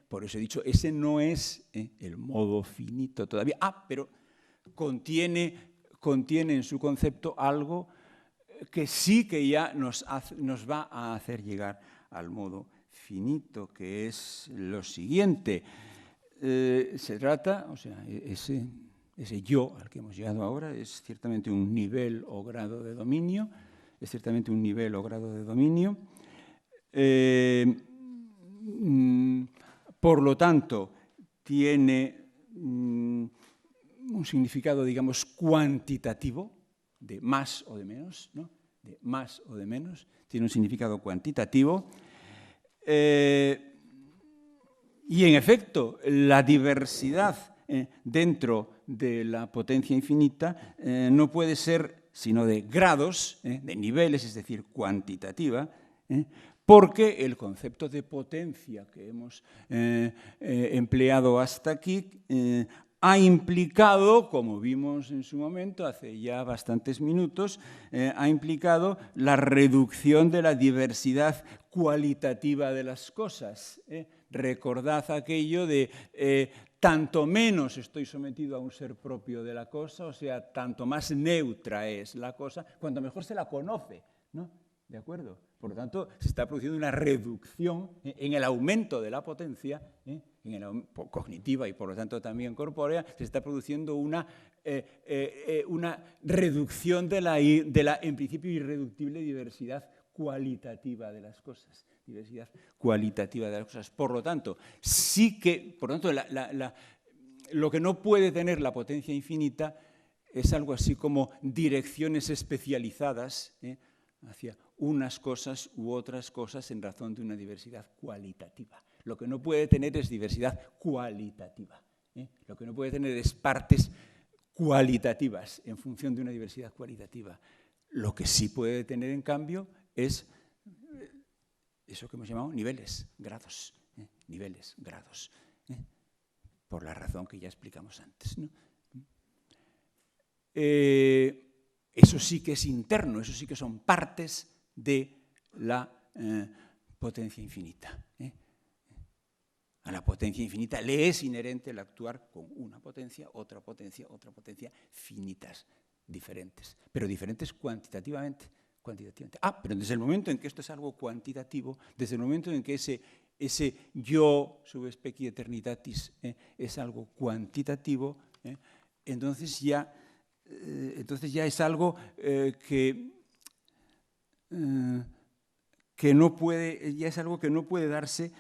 Por eso he dicho, ese no es el modo finito todavía, pero contiene en su concepto algo que sí que ya nos va a hacer llegar al modo finito, que es lo siguiente. Se trata, o sea, ese yo al que hemos llegado ahora es ciertamente un nivel o grado de dominio, por lo tanto, tiene un significado, digamos, cuantitativo, de más o de menos, ¿no? De más o de menos, tiene un significado cuantitativo. Y en efecto, la diversidad dentro de la potencia infinita no puede ser sino de grados, de niveles, es decir, cuantitativa, porque el concepto de potencia que hemos empleado hasta aquí ha implicado, como vimos en su momento, hace ya bastantes minutos, ha implicado la reducción de la diversidad cualitativa de las cosas. Recordad aquello de tanto menos estoy sometido a un ser propio de la cosa, o sea, tanto más neutra es la cosa, cuanto mejor se la conoce, ¿no? ¿De acuerdo? Por lo tanto, se está produciendo una reducción en el aumento de la potencia, cognitiva y por lo tanto también corpórea, se está produciendo una reducción de la en principio irreductible diversidad cualitativa de las cosas. Por lo tanto, lo que no puede tener la potencia infinita es algo así como direcciones especializadas hacia unas cosas u otras cosas en razón de una diversidad cualitativa. Lo que no puede tener es diversidad cualitativa. Lo que no puede tener es partes cualitativas en función de una diversidad cualitativa. Lo que sí puede tener, en cambio, es eso que hemos llamado niveles, grados. Niveles, grados. Por la razón que ya explicamos antes, ¿no? Eso sí que es interno, eso sí que son partes de la potencia infinita. A la potencia infinita le es inherente el actuar con una potencia, otra potencia, finitas, diferentes, pero diferentes cuantitativamente. Pero desde el momento en que esto es algo cuantitativo, desde el momento en que ese yo sub specie eternitatis es algo cuantitativo, entonces ya es algo que no puede darse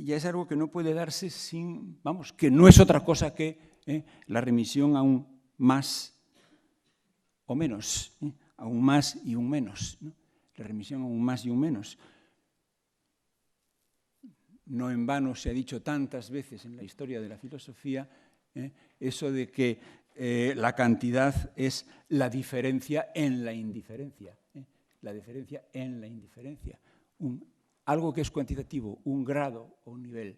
ya es algo que no puede darse sin, vamos, que no es otra cosa que la remisión a un más o menos, a un más y un menos, ¿no? La remisión a un más y un menos. No en vano se ha dicho tantas veces en la historia de la filosofía eso de que la cantidad es la diferencia en la indiferencia. La diferencia en la indiferencia. Algo que es cuantitativo, un grado o un nivel,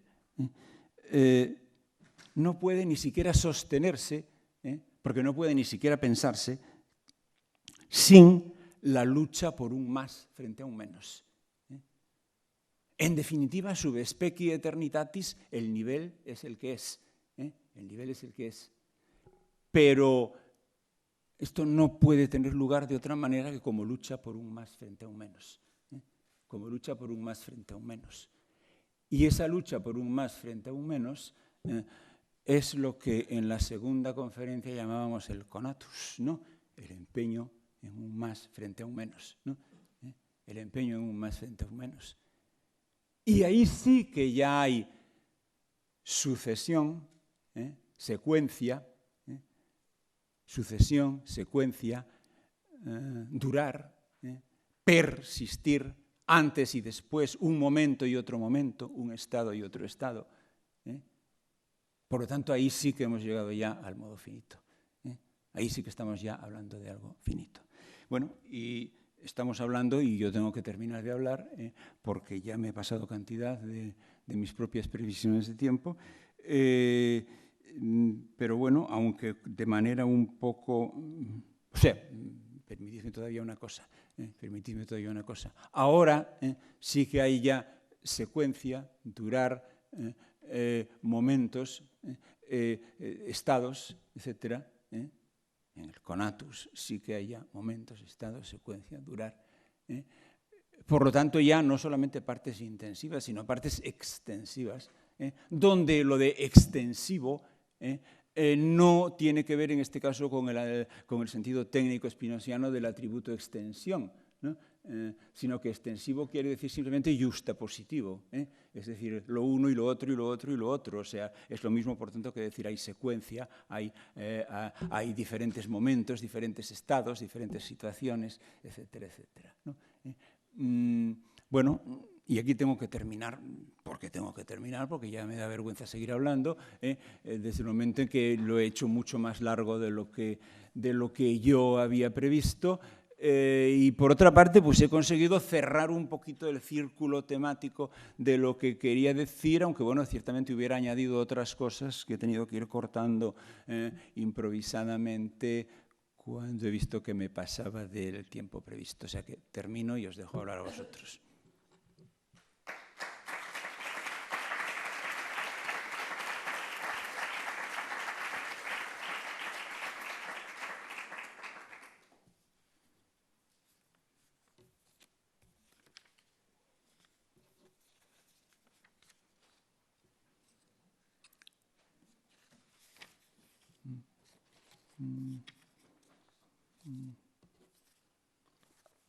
no puede ni siquiera sostenerse, porque no puede ni siquiera pensarse, sin la lucha por un más frente a un menos. En definitiva, sub specie eternitatis, el nivel es el que es. El nivel es el que es. Pero esto no puede tener lugar de otra manera que como lucha por un más frente a un menos. Como lucha por un más frente a un menos. Y esa lucha por un más frente a un menos es lo que en la segunda conferencia llamábamos el conatus, ¿no? El empeño en un más frente a un menos, ¿no? El empeño en un más frente a un menos. Y ahí sí que ya hay sucesión, secuencia, sucesión, secuencia, durar, persistir, antes y después, un momento y otro momento, un estado y otro estado. Por lo tanto, ahí sí que hemos llegado ya al modo finito. Ahí sí que estamos ya hablando de algo finito. Bueno, y estamos hablando, y yo tengo que terminar de hablar, porque ya me he pasado cantidad de mis propias previsiones de tiempo, pero bueno, aunque de manera un poco... O sea, permitidme todavía una cosa. Ahora sí que hay ya secuencia, durar, momentos, estados, etcétera. En el conatus sí que hay ya momentos, estados, secuencia, durar. Por lo tanto, ya no solamente partes intensivas, sino partes extensivas, donde lo de extensivo no tiene que ver en este caso con el sentido técnico spinosiano del atributo extensión, ¿no? Sino que extensivo quiere decir simplemente justapositivo, es decir, lo uno y lo otro y lo otro y lo otro. O sea, es lo mismo, por tanto, que decir hay secuencia, hay diferentes momentos, diferentes estados, diferentes situaciones, etcétera, etcétera, ¿no? Bueno, y aquí tengo que terminar, porque ya me da vergüenza seguir hablando, desde el momento en que lo he hecho mucho más largo de lo que yo había previsto. Y por otra parte, pues he conseguido cerrar un poquito el círculo temático de lo que quería decir, aunque bueno, ciertamente hubiera añadido otras cosas que he tenido que ir cortando improvisadamente cuando he visto que me pasaba del tiempo previsto. O sea que termino y os dejo hablar a vosotros.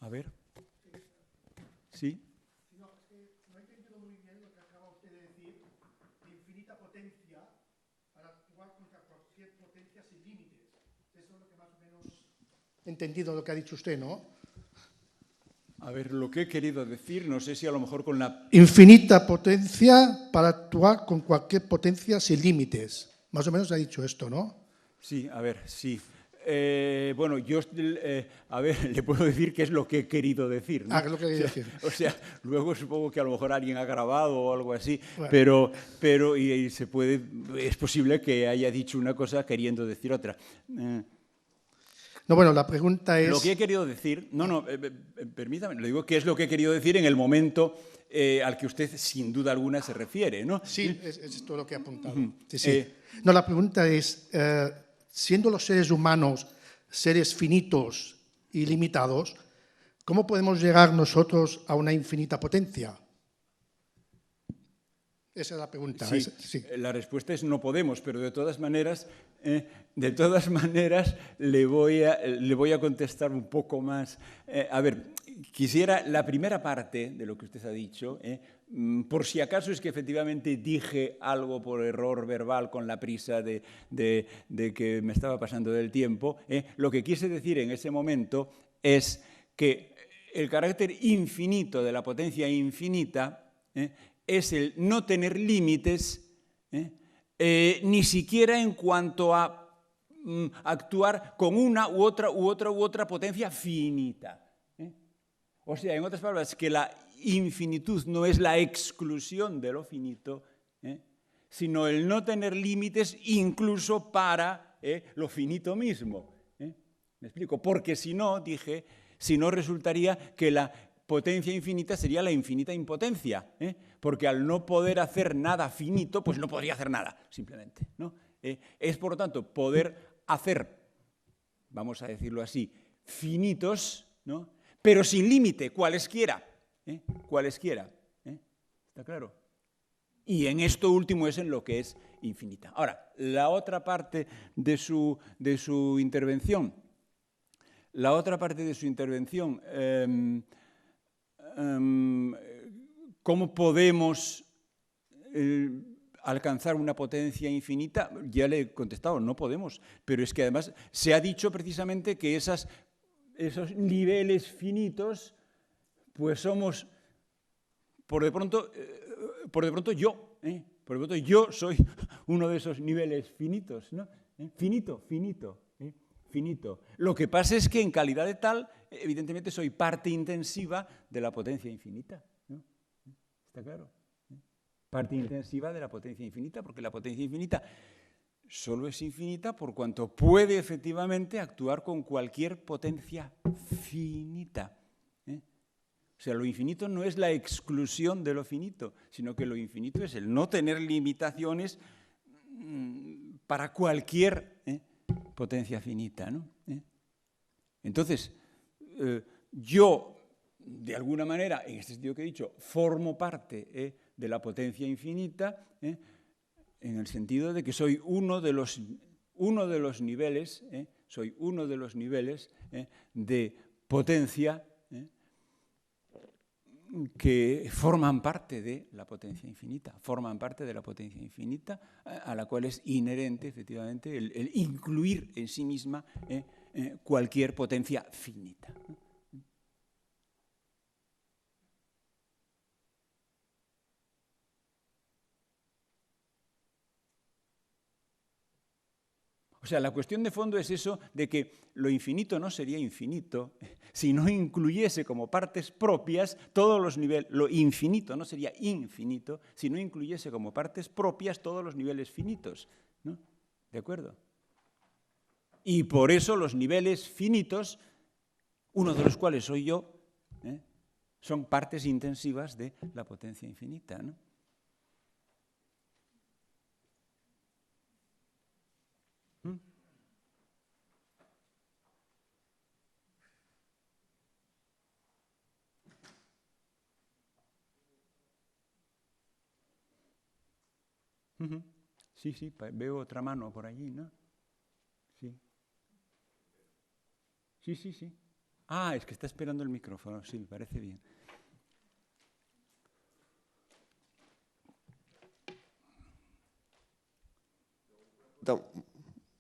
A ver. ¿Sí? No, es que no he entendido muy bien lo que acaba usted de decir, de infinita potencia para actuar contra cualquier potencia sin límites. Eso es lo que más o menos he entendido lo que ha dicho usted, ¿no? A ver, lo que he querido decir, no sé si a lo mejor con la... Infinita potencia para actuar con cualquier potencia sin límites. Más o menos ha dicho esto, ¿no? Sí, a ver, sí. Bueno, yo, a ver, le puedo decir qué es lo que he querido decir, ¿no? Ah, ¿qué es lo que he querido decir? O sea, luego supongo que a lo mejor alguien ha grabado o algo así, Bueno. pero y se puede, es posible que haya dicho una cosa queriendo decir otra. No, bueno, la pregunta es... Lo que he querido decir, permítame, lo digo, ¿qué es lo que he querido decir en el momento al que usted sin duda alguna se refiere, ¿no? Sí, es todo lo que he apuntado. Sí, sí. No, la pregunta es, siendo los seres humanos seres finitos y limitados, ¿cómo podemos llegar nosotros a una infinita potencia? Esa es la pregunta. Sí, sí. La respuesta es no podemos, pero de todas maneras le voy a contestar un poco más. A ver, quisiera la primera parte de lo que usted ha dicho, por si acaso es que efectivamente dije algo por error verbal con la prisa de que me estaba pasando del tiempo, lo que quise decir en ese momento es que el carácter infinito de la potencia infinita es el no tener límites, ni siquiera en cuanto a actuar con una u otra potencia finita. O sea, en otras palabras, que la infinitud no es la exclusión de lo finito, sino el no tener límites incluso para lo finito mismo. ¿Me explico? Porque si no, dije, si no resultaría que la potencia infinita sería la infinita impotencia, porque al no poder hacer nada finito, pues no podría hacer nada, simplemente, ¿no? Es, por lo tanto, poder hacer, vamos a decirlo así, finitos, ¿no? Pero sin límite, cualesquiera, cualesquiera, ¿está claro? Y en esto último es en lo que es infinita. Ahora, la otra parte de su intervención, ¿cómo podemos alcanzar una potencia infinita? Ya le he contestado, no podemos, pero es que además se ha dicho precisamente que esos niveles finitos, pues somos, por de pronto yo, por de pronto yo soy uno de esos niveles finitos, ¿no? Finito. Lo que pasa es que en calidad de tal, evidentemente soy parte intensiva de la potencia infinita, ¿no? ¿Está claro? Parte intensiva de la potencia infinita, porque la potencia infinita solo es infinita por cuanto puede efectivamente actuar con cualquier potencia finita. O sea, lo infinito no es la exclusión de lo finito, sino que lo infinito es el no tener limitaciones para cualquier potencia finita, ¿no? Entonces, yo, de alguna manera, en este sentido que he dicho, formo parte de la potencia infinita, en el sentido de que soy uno de los niveles, de potencia que forman parte de la potencia infinita, a la cual es inherente, efectivamente, el incluir en sí misma cualquier potencia finita. O sea, la cuestión de fondo es eso de que lo infinito no sería infinito si no incluyese como partes propias todos los niveles. Lo infinito no sería infinito si no incluyese como partes propias todos los niveles finitos, ¿no? ¿De acuerdo? Y por eso los niveles finitos, uno de los cuales soy yo, son partes intensivas de la potencia infinita, ¿no? Sí, veo otra mano por allí, ¿no? Sí. Ah, es que está esperando el micrófono, sí, me parece bien.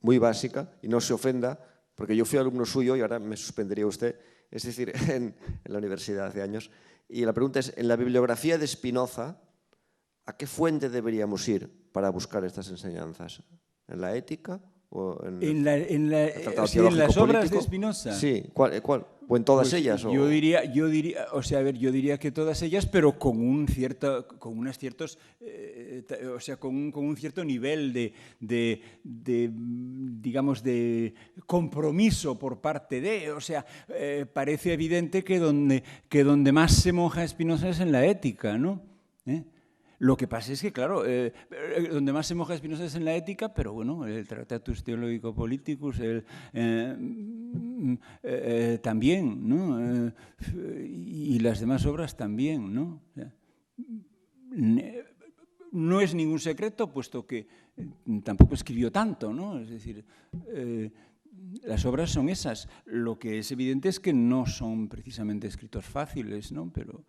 Muy básica, y no se ofenda, porque yo fui alumno suyo y ahora me suspendería usted, es decir, en la universidad hace años. Y la pregunta es, en la bibliografía de Spinoza, ¿a qué fuente deberíamos ir para buscar estas enseñanzas? ¿En la ética? ¿O en las obras de Spinoza? Sí, ¿cuál? ¿O en todas ellas? Yo diría que todas ellas, pero con un cierto nivel digamos, de compromiso por parte de, o sea, parece evidente que donde más se moja Spinoza es en la ética, ¿no? Lo que pasa es que, claro, donde más se moja Spinoza es en la ética, pero bueno, el Tractatus Theologico-Politicus también, ¿no? Y las demás obras también, ¿no? O sea, no es ningún secreto, puesto que tampoco escribió tanto, ¿no? Es decir, Las obras son esas. Lo que es evidente es que no son precisamente escritos fáciles, ¿no? Pero...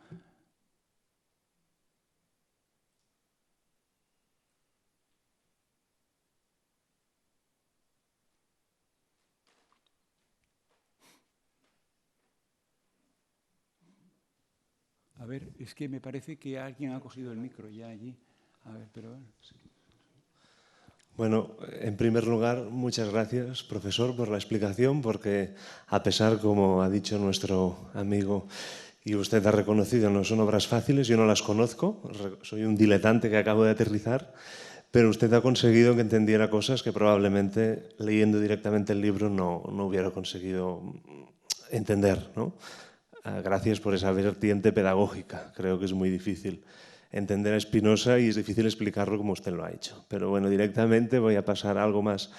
A ver, es que me parece que alguien ha cogido el micro ya allí. A ver, pero... Sí. Bueno, en primer lugar, muchas gracias, profesor, por la explicación, porque a pesar, como ha dicho nuestro amigo y usted ha reconocido, no son obras fáciles, yo no las conozco, soy un diletante que acabo de aterrizar, pero usted ha conseguido que entendiera cosas que probablemente leyendo directamente el libro no hubiera conseguido entender, ¿no? Gracias por esa vertiente pedagógica, creo que es muy difícil entender a Spinoza y es difícil explicarlo como usted lo ha hecho. Pero bueno, directamente voy a pasar a algo más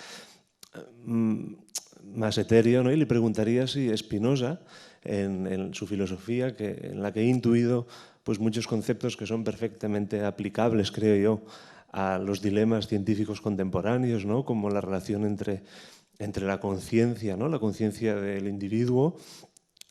etéreo, ¿no? Y le preguntaría si Spinoza, en su filosofía, en la que he intuido pues, muchos conceptos que son perfectamente aplicables, creo yo, a los dilemas científicos contemporáneos, ¿no? Como la relación entre la conciencia, ¿no? La conciencia del individuo,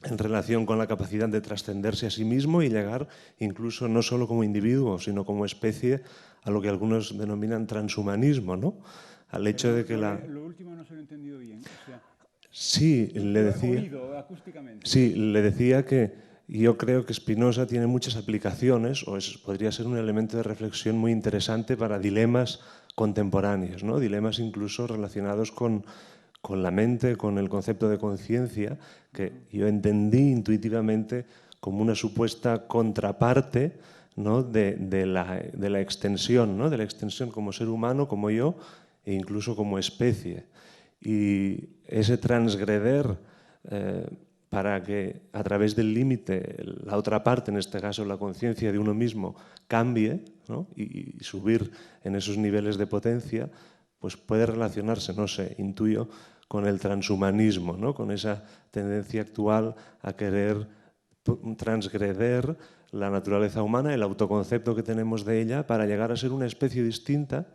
en relación con la capacidad de trascenderse a sí mismo y llegar incluso no solo como individuo, sino como especie a lo que algunos denominan transhumanismo, ¿no? Al hecho de que Lo último no se lo he entendido bien. O sea, sí, le decía... Oído acústicamente. Sí, le decía que yo creo que Spinoza tiene muchas aplicaciones, o podría ser un elemento de reflexión muy interesante para dilemas contemporáneos, ¿no? Dilemas incluso relacionados con la mente, con el concepto de conciencia, que yo entendí intuitivamente como una supuesta contraparte, ¿no? de la extensión, ¿no? De la extensión como ser humano, como yo, e incluso como especie. Y ese transgreder para que a través del límite la otra parte, en este caso la conciencia de uno mismo, cambie, ¿no? y subir en esos niveles de potencia, pues puede relacionarse, no sé, intuyo, con el transhumanismo, ¿no? Con esa tendencia actual a querer transgreder la naturaleza humana, el autoconcepto que tenemos de ella, para llegar a ser una especie distinta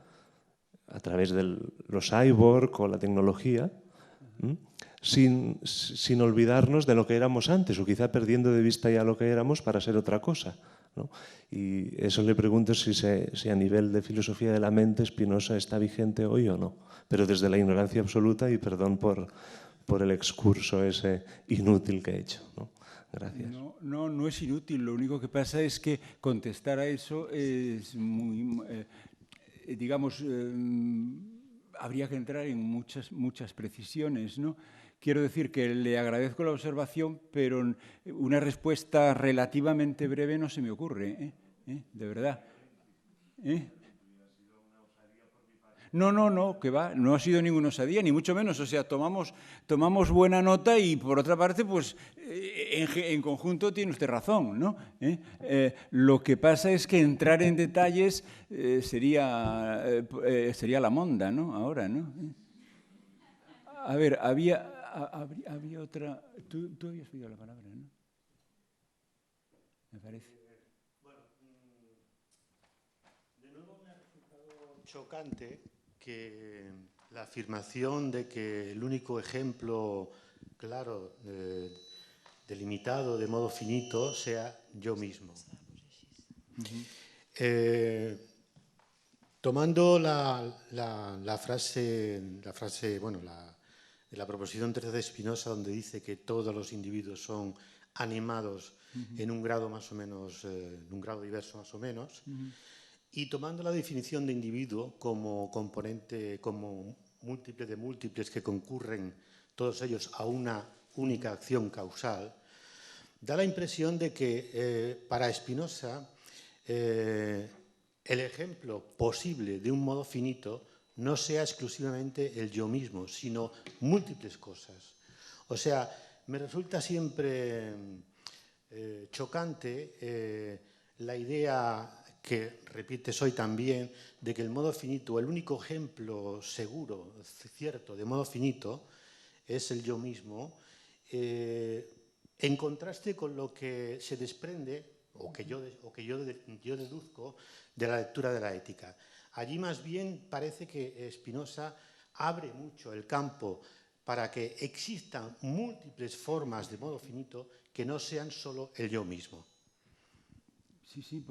a través de los cyborg o la tecnología, sin olvidarnos de lo que éramos antes, o quizá perdiendo de vista ya lo que éramos para ser otra cosa, ¿no? Y eso le pregunto si a nivel de filosofía de la mente Spinoza está vigente hoy o no, pero desde la ignorancia absoluta, y perdón por el excurso ese inútil que he hecho, ¿no? Gracias. No es inútil, lo único que pasa es que contestar a eso es muy... digamos, habría que entrar en muchas precisiones, ¿no? Quiero decir que le agradezco la observación, pero una respuesta relativamente breve no se me ocurre, de verdad. No, que va, no ha sido ninguna osadía, ni mucho menos. O sea, tomamos buena nota y, por otra parte, pues en conjunto tiene usted razón, ¿no? Lo que pasa es que entrar en detalles sería la monda, ¿no? Ahora, ¿no? A ver, había otra... Tú habías pedido la palabra, ¿no? Me parece. Bueno, de nuevo me ha resultado chocante que la afirmación de que el único ejemplo claro, delimitado de modo finito, sea yo mismo. Tomando la frase, bueno, de la proposición 13 de Spinoza, donde dice que todos los individuos son animados en un grado más o menos, en un grado diverso más o menos, y tomando la definición de individuo como componente, como múltiple de múltiples que concurren todos ellos a una única acción causal, da la impresión de que para Spinoza el ejemplo posible de un modo finito no sea exclusivamente el yo mismo, sino múltiples cosas. O sea, me resulta siempre chocante la idea que repites hoy también, de que el modo finito, el único ejemplo seguro, cierto, de modo finito, es el yo mismo, en contraste con lo que se desprende, o que yo deduzco, de la lectura de la ética. Allí más bien parece que Spinoza abre mucho el campo para que existan múltiples formas de modo finito que no sean solo el yo mismo. Sí, sí,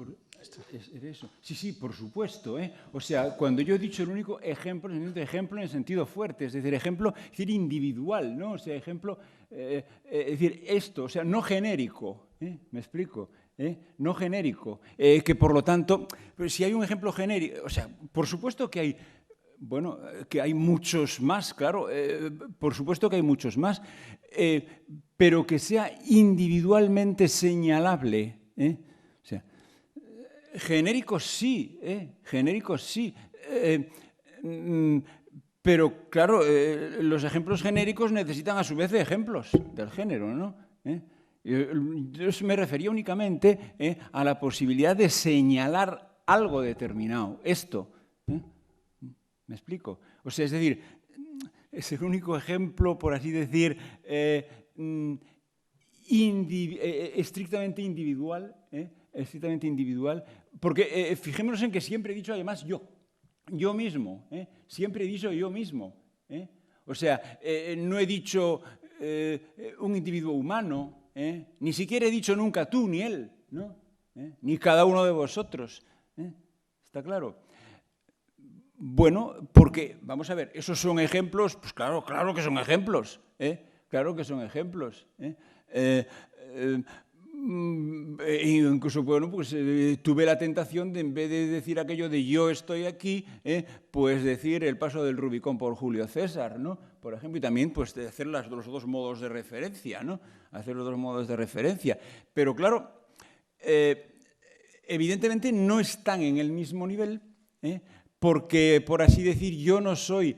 eso. Sí, sí, por supuesto. O sea, cuando yo he dicho el único ejemplo en el sentido fuerte, es decir, ejemplo, es decir, individual, ¿no? O sea, ejemplo, es decir, esto, o sea, no genérico, ¿me explico? No genérico, que por lo tanto, pues, si hay un ejemplo genérico, o sea, por supuesto que hay, bueno, que hay muchos más, claro, por supuesto que hay muchos más, pero que sea individualmente señalable, o sea, genéricos sí, pero claro, los ejemplos genéricos necesitan a su vez de ejemplos del género, ¿no? Yo me refería únicamente a la posibilidad de señalar algo determinado, esto. ¿Me explico? O sea, es decir, es el único ejemplo, por así decir, estrictamente individual, porque fijémonos en que siempre he dicho además yo mismo, siempre he dicho yo mismo. O sea, no he dicho un individuo humano, ni siquiera he dicho nunca tú ni él, ¿no? Ni cada uno de vosotros. ¿Está claro? Bueno, porque, vamos a ver, esos son ejemplos, pues claro que son ejemplos, claro que son ejemplos. Incluso, bueno, pues tuve la tentación de, en vez de decir aquello de yo estoy aquí, pues decir el paso del Rubicón por Julio César, ¿no? Por ejemplo, y también pues de hacer los dos modos de referencia, ¿no? Hacer los dos modos de referencia. Pero claro, evidentemente no están en el mismo nivel, porque, por así decir, yo no soy,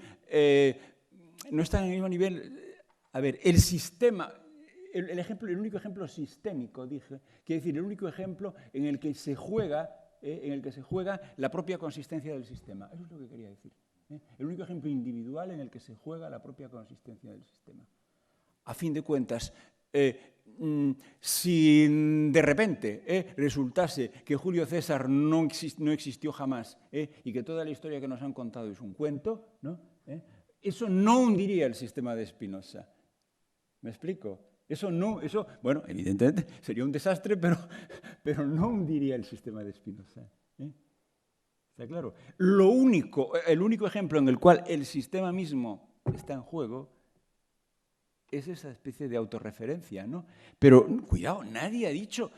no están en el mismo nivel. A ver, el sistema, el único ejemplo sistémico, dije, quiere decir, el único ejemplo en el que se juega la propia consistencia del sistema. Eso es lo que quería decir. El único ejemplo individual en el que se juega la propia consistencia del sistema. A fin de cuentas, si de repente resultase que Julio César no existió jamás y que toda la historia que nos han contado es un cuento, ¿no? Eso no hundiría el sistema de Spinoza. ¿Me explico? Bueno, evidentemente sería un desastre, pero no hundiría el sistema de Spinoza. ¿Está claro? El único ejemplo en el cual el sistema mismo está en juego es esa especie de autorreferencia, ¿no? Pero, cuidado, nadie ha dicho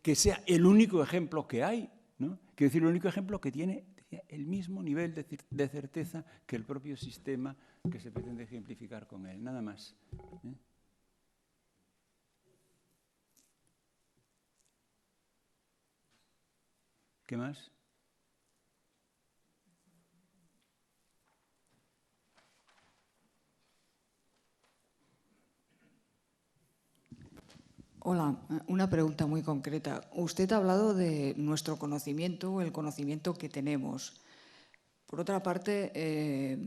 que sea el único ejemplo que hay, ¿no? Quiero decir, el único ejemplo que tiene el mismo nivel de certeza que el propio sistema que se pretende ejemplificar con él, nada más. ¿Qué más? Hola, una pregunta muy concreta. Usted ha hablado de nuestro conocimiento, el conocimiento que tenemos. Por otra parte,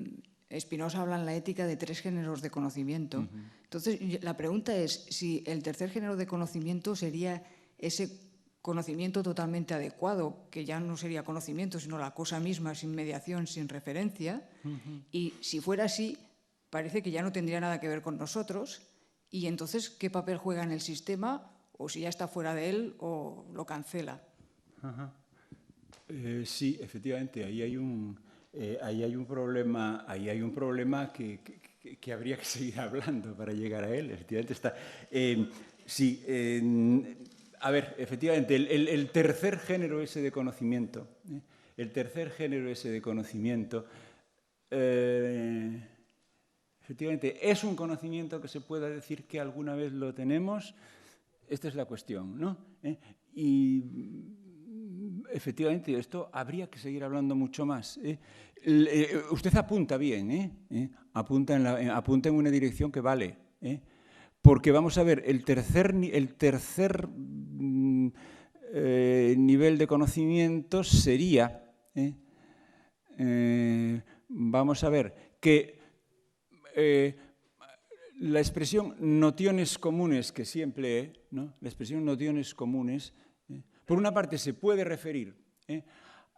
Spinoza habla en la ética de 3 géneros de conocimiento. Entonces, la pregunta es si el tercer género de conocimiento sería ese conocimiento totalmente adecuado, que ya no sería conocimiento, sino la cosa misma, sin mediación, sin referencia. Y si fuera así, parece que ya no tendría nada que ver con nosotros. Y entonces, ¿qué papel juega en el sistema? O si ya está fuera de él, o lo cancela. Sí, efectivamente, ahí hay un problema que habría que seguir hablando para llegar a él. Efectivamente está. A ver, efectivamente, el tercer género ese de conocimiento, efectivamente, ¿es un conocimiento que se pueda decir que alguna vez lo tenemos? Esta es la cuestión, ¿no? Y efectivamente, esto habría que seguir hablando mucho más. Usted apunta bien, apunta en una dirección que vale, porque vamos a ver, el tercer nivel de conocimiento sería, vamos a ver, que la expresión nociones comunes que sí empleé, ¿no? La expresión nociones comunes, por una parte se puede referir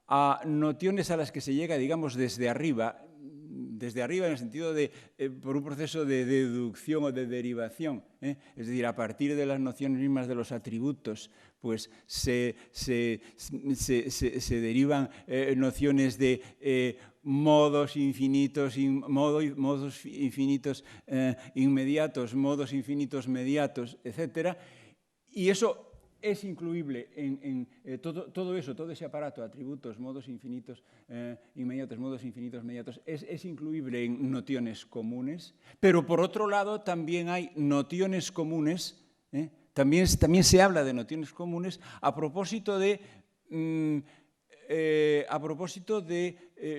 a nociones a las que se llega, digamos, desde arriba, desde arriba en el sentido de por un proceso de deducción o de derivación. Es decir, a partir de las nociones mismas de los atributos, pues se derivan nociones de modos infinitos, modos infinitos inmediatos, modos infinitos mediatos, etc. Y eso es incluible en todo eso, todo ese aparato, atributos, modos infinitos inmediatos, modos infinitos mediatos, es incluible en nociones comunes, pero por otro lado también hay nociones comunes, también se habla de nociones comunes a propósito de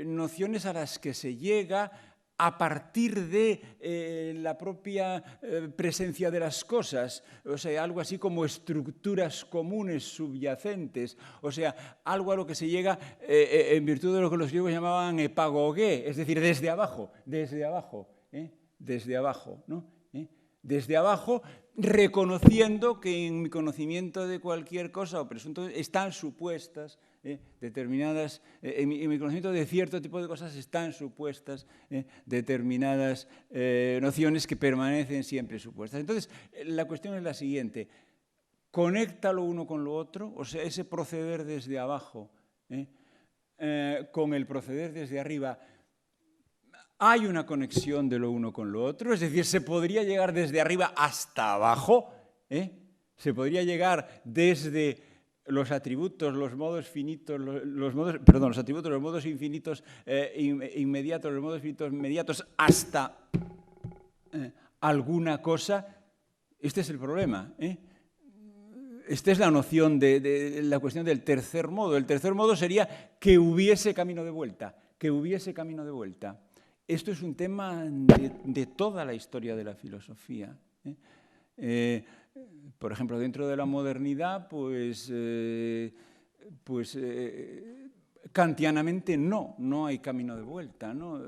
nociones a las que se llega a partir de la propia presencia de las cosas, o sea, algo así como estructuras comunes subyacentes, o sea, algo a lo que se llega en virtud de lo que los griegos llamaban epagogé, es decir, desde abajo, ¿no? Desde abajo, reconociendo que en mi conocimiento de cualquier cosa o presunto están supuestas determinadas, en mi conocimiento de cierto tipo de cosas están supuestas determinadas nociones que permanecen siempre supuestas. Entonces, la cuestión es la siguiente: conecta lo uno con lo otro, o sea, ese proceder desde abajo con el proceder desde arriba. Hay una conexión de lo uno con lo otro, es decir, se podría llegar desde arriba hasta abajo, se podría llegar desde los atributos, los modos finitos, los atributos, los modos infinitos inmediatos, los modos finitos inmediatos, hasta alguna cosa. Este es el problema. Esta es la noción de la cuestión del tercer modo. El tercer modo sería que hubiese camino de vuelta, Esto es un tema de toda la historia de la filosofía. Por ejemplo, dentro de la modernidad, pues kantianamente no hay camino de vuelta, ¿no?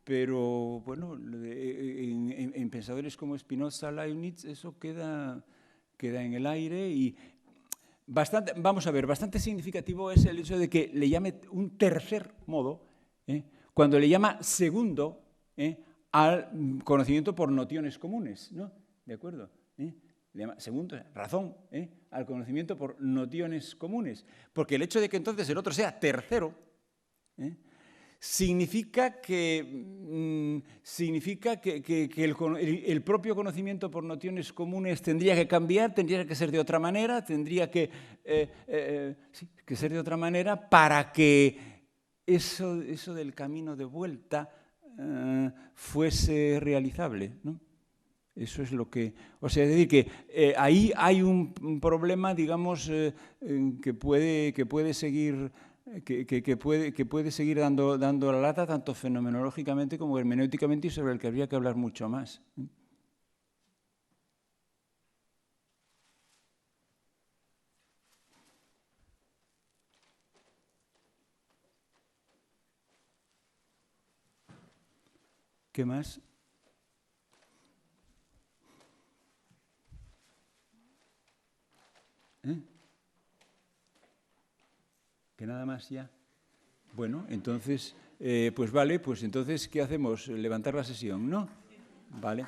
Pero, bueno, en pensadores como Spinoza, Leibniz, eso queda en el aire y vamos a ver, bastante significativo es el hecho de que le llame un tercer modo, cuando le llama segundo al conocimiento por nociones comunes, ¿no? ¿De acuerdo? Le llama segundo, razón, al conocimiento por nociones comunes. Porque el hecho de que entonces el otro sea tercero significa que el propio conocimiento por nociones comunes tendría que cambiar, tendría que ser de otra manera, tendría que ser de otra manera para que eso del camino de vuelta fuese realizable, ¿no? Eso es lo que... O sea, es decir, que ahí hay un problema, digamos, que puede seguir dando la lata tanto fenomenológicamente como hermenéuticamente y sobre el que habría que hablar mucho más. ¿Qué más? ¿Que nada más ya? Bueno, entonces, pues vale, pues entonces, ¿qué hacemos? Levantar la sesión, ¿no? Vale.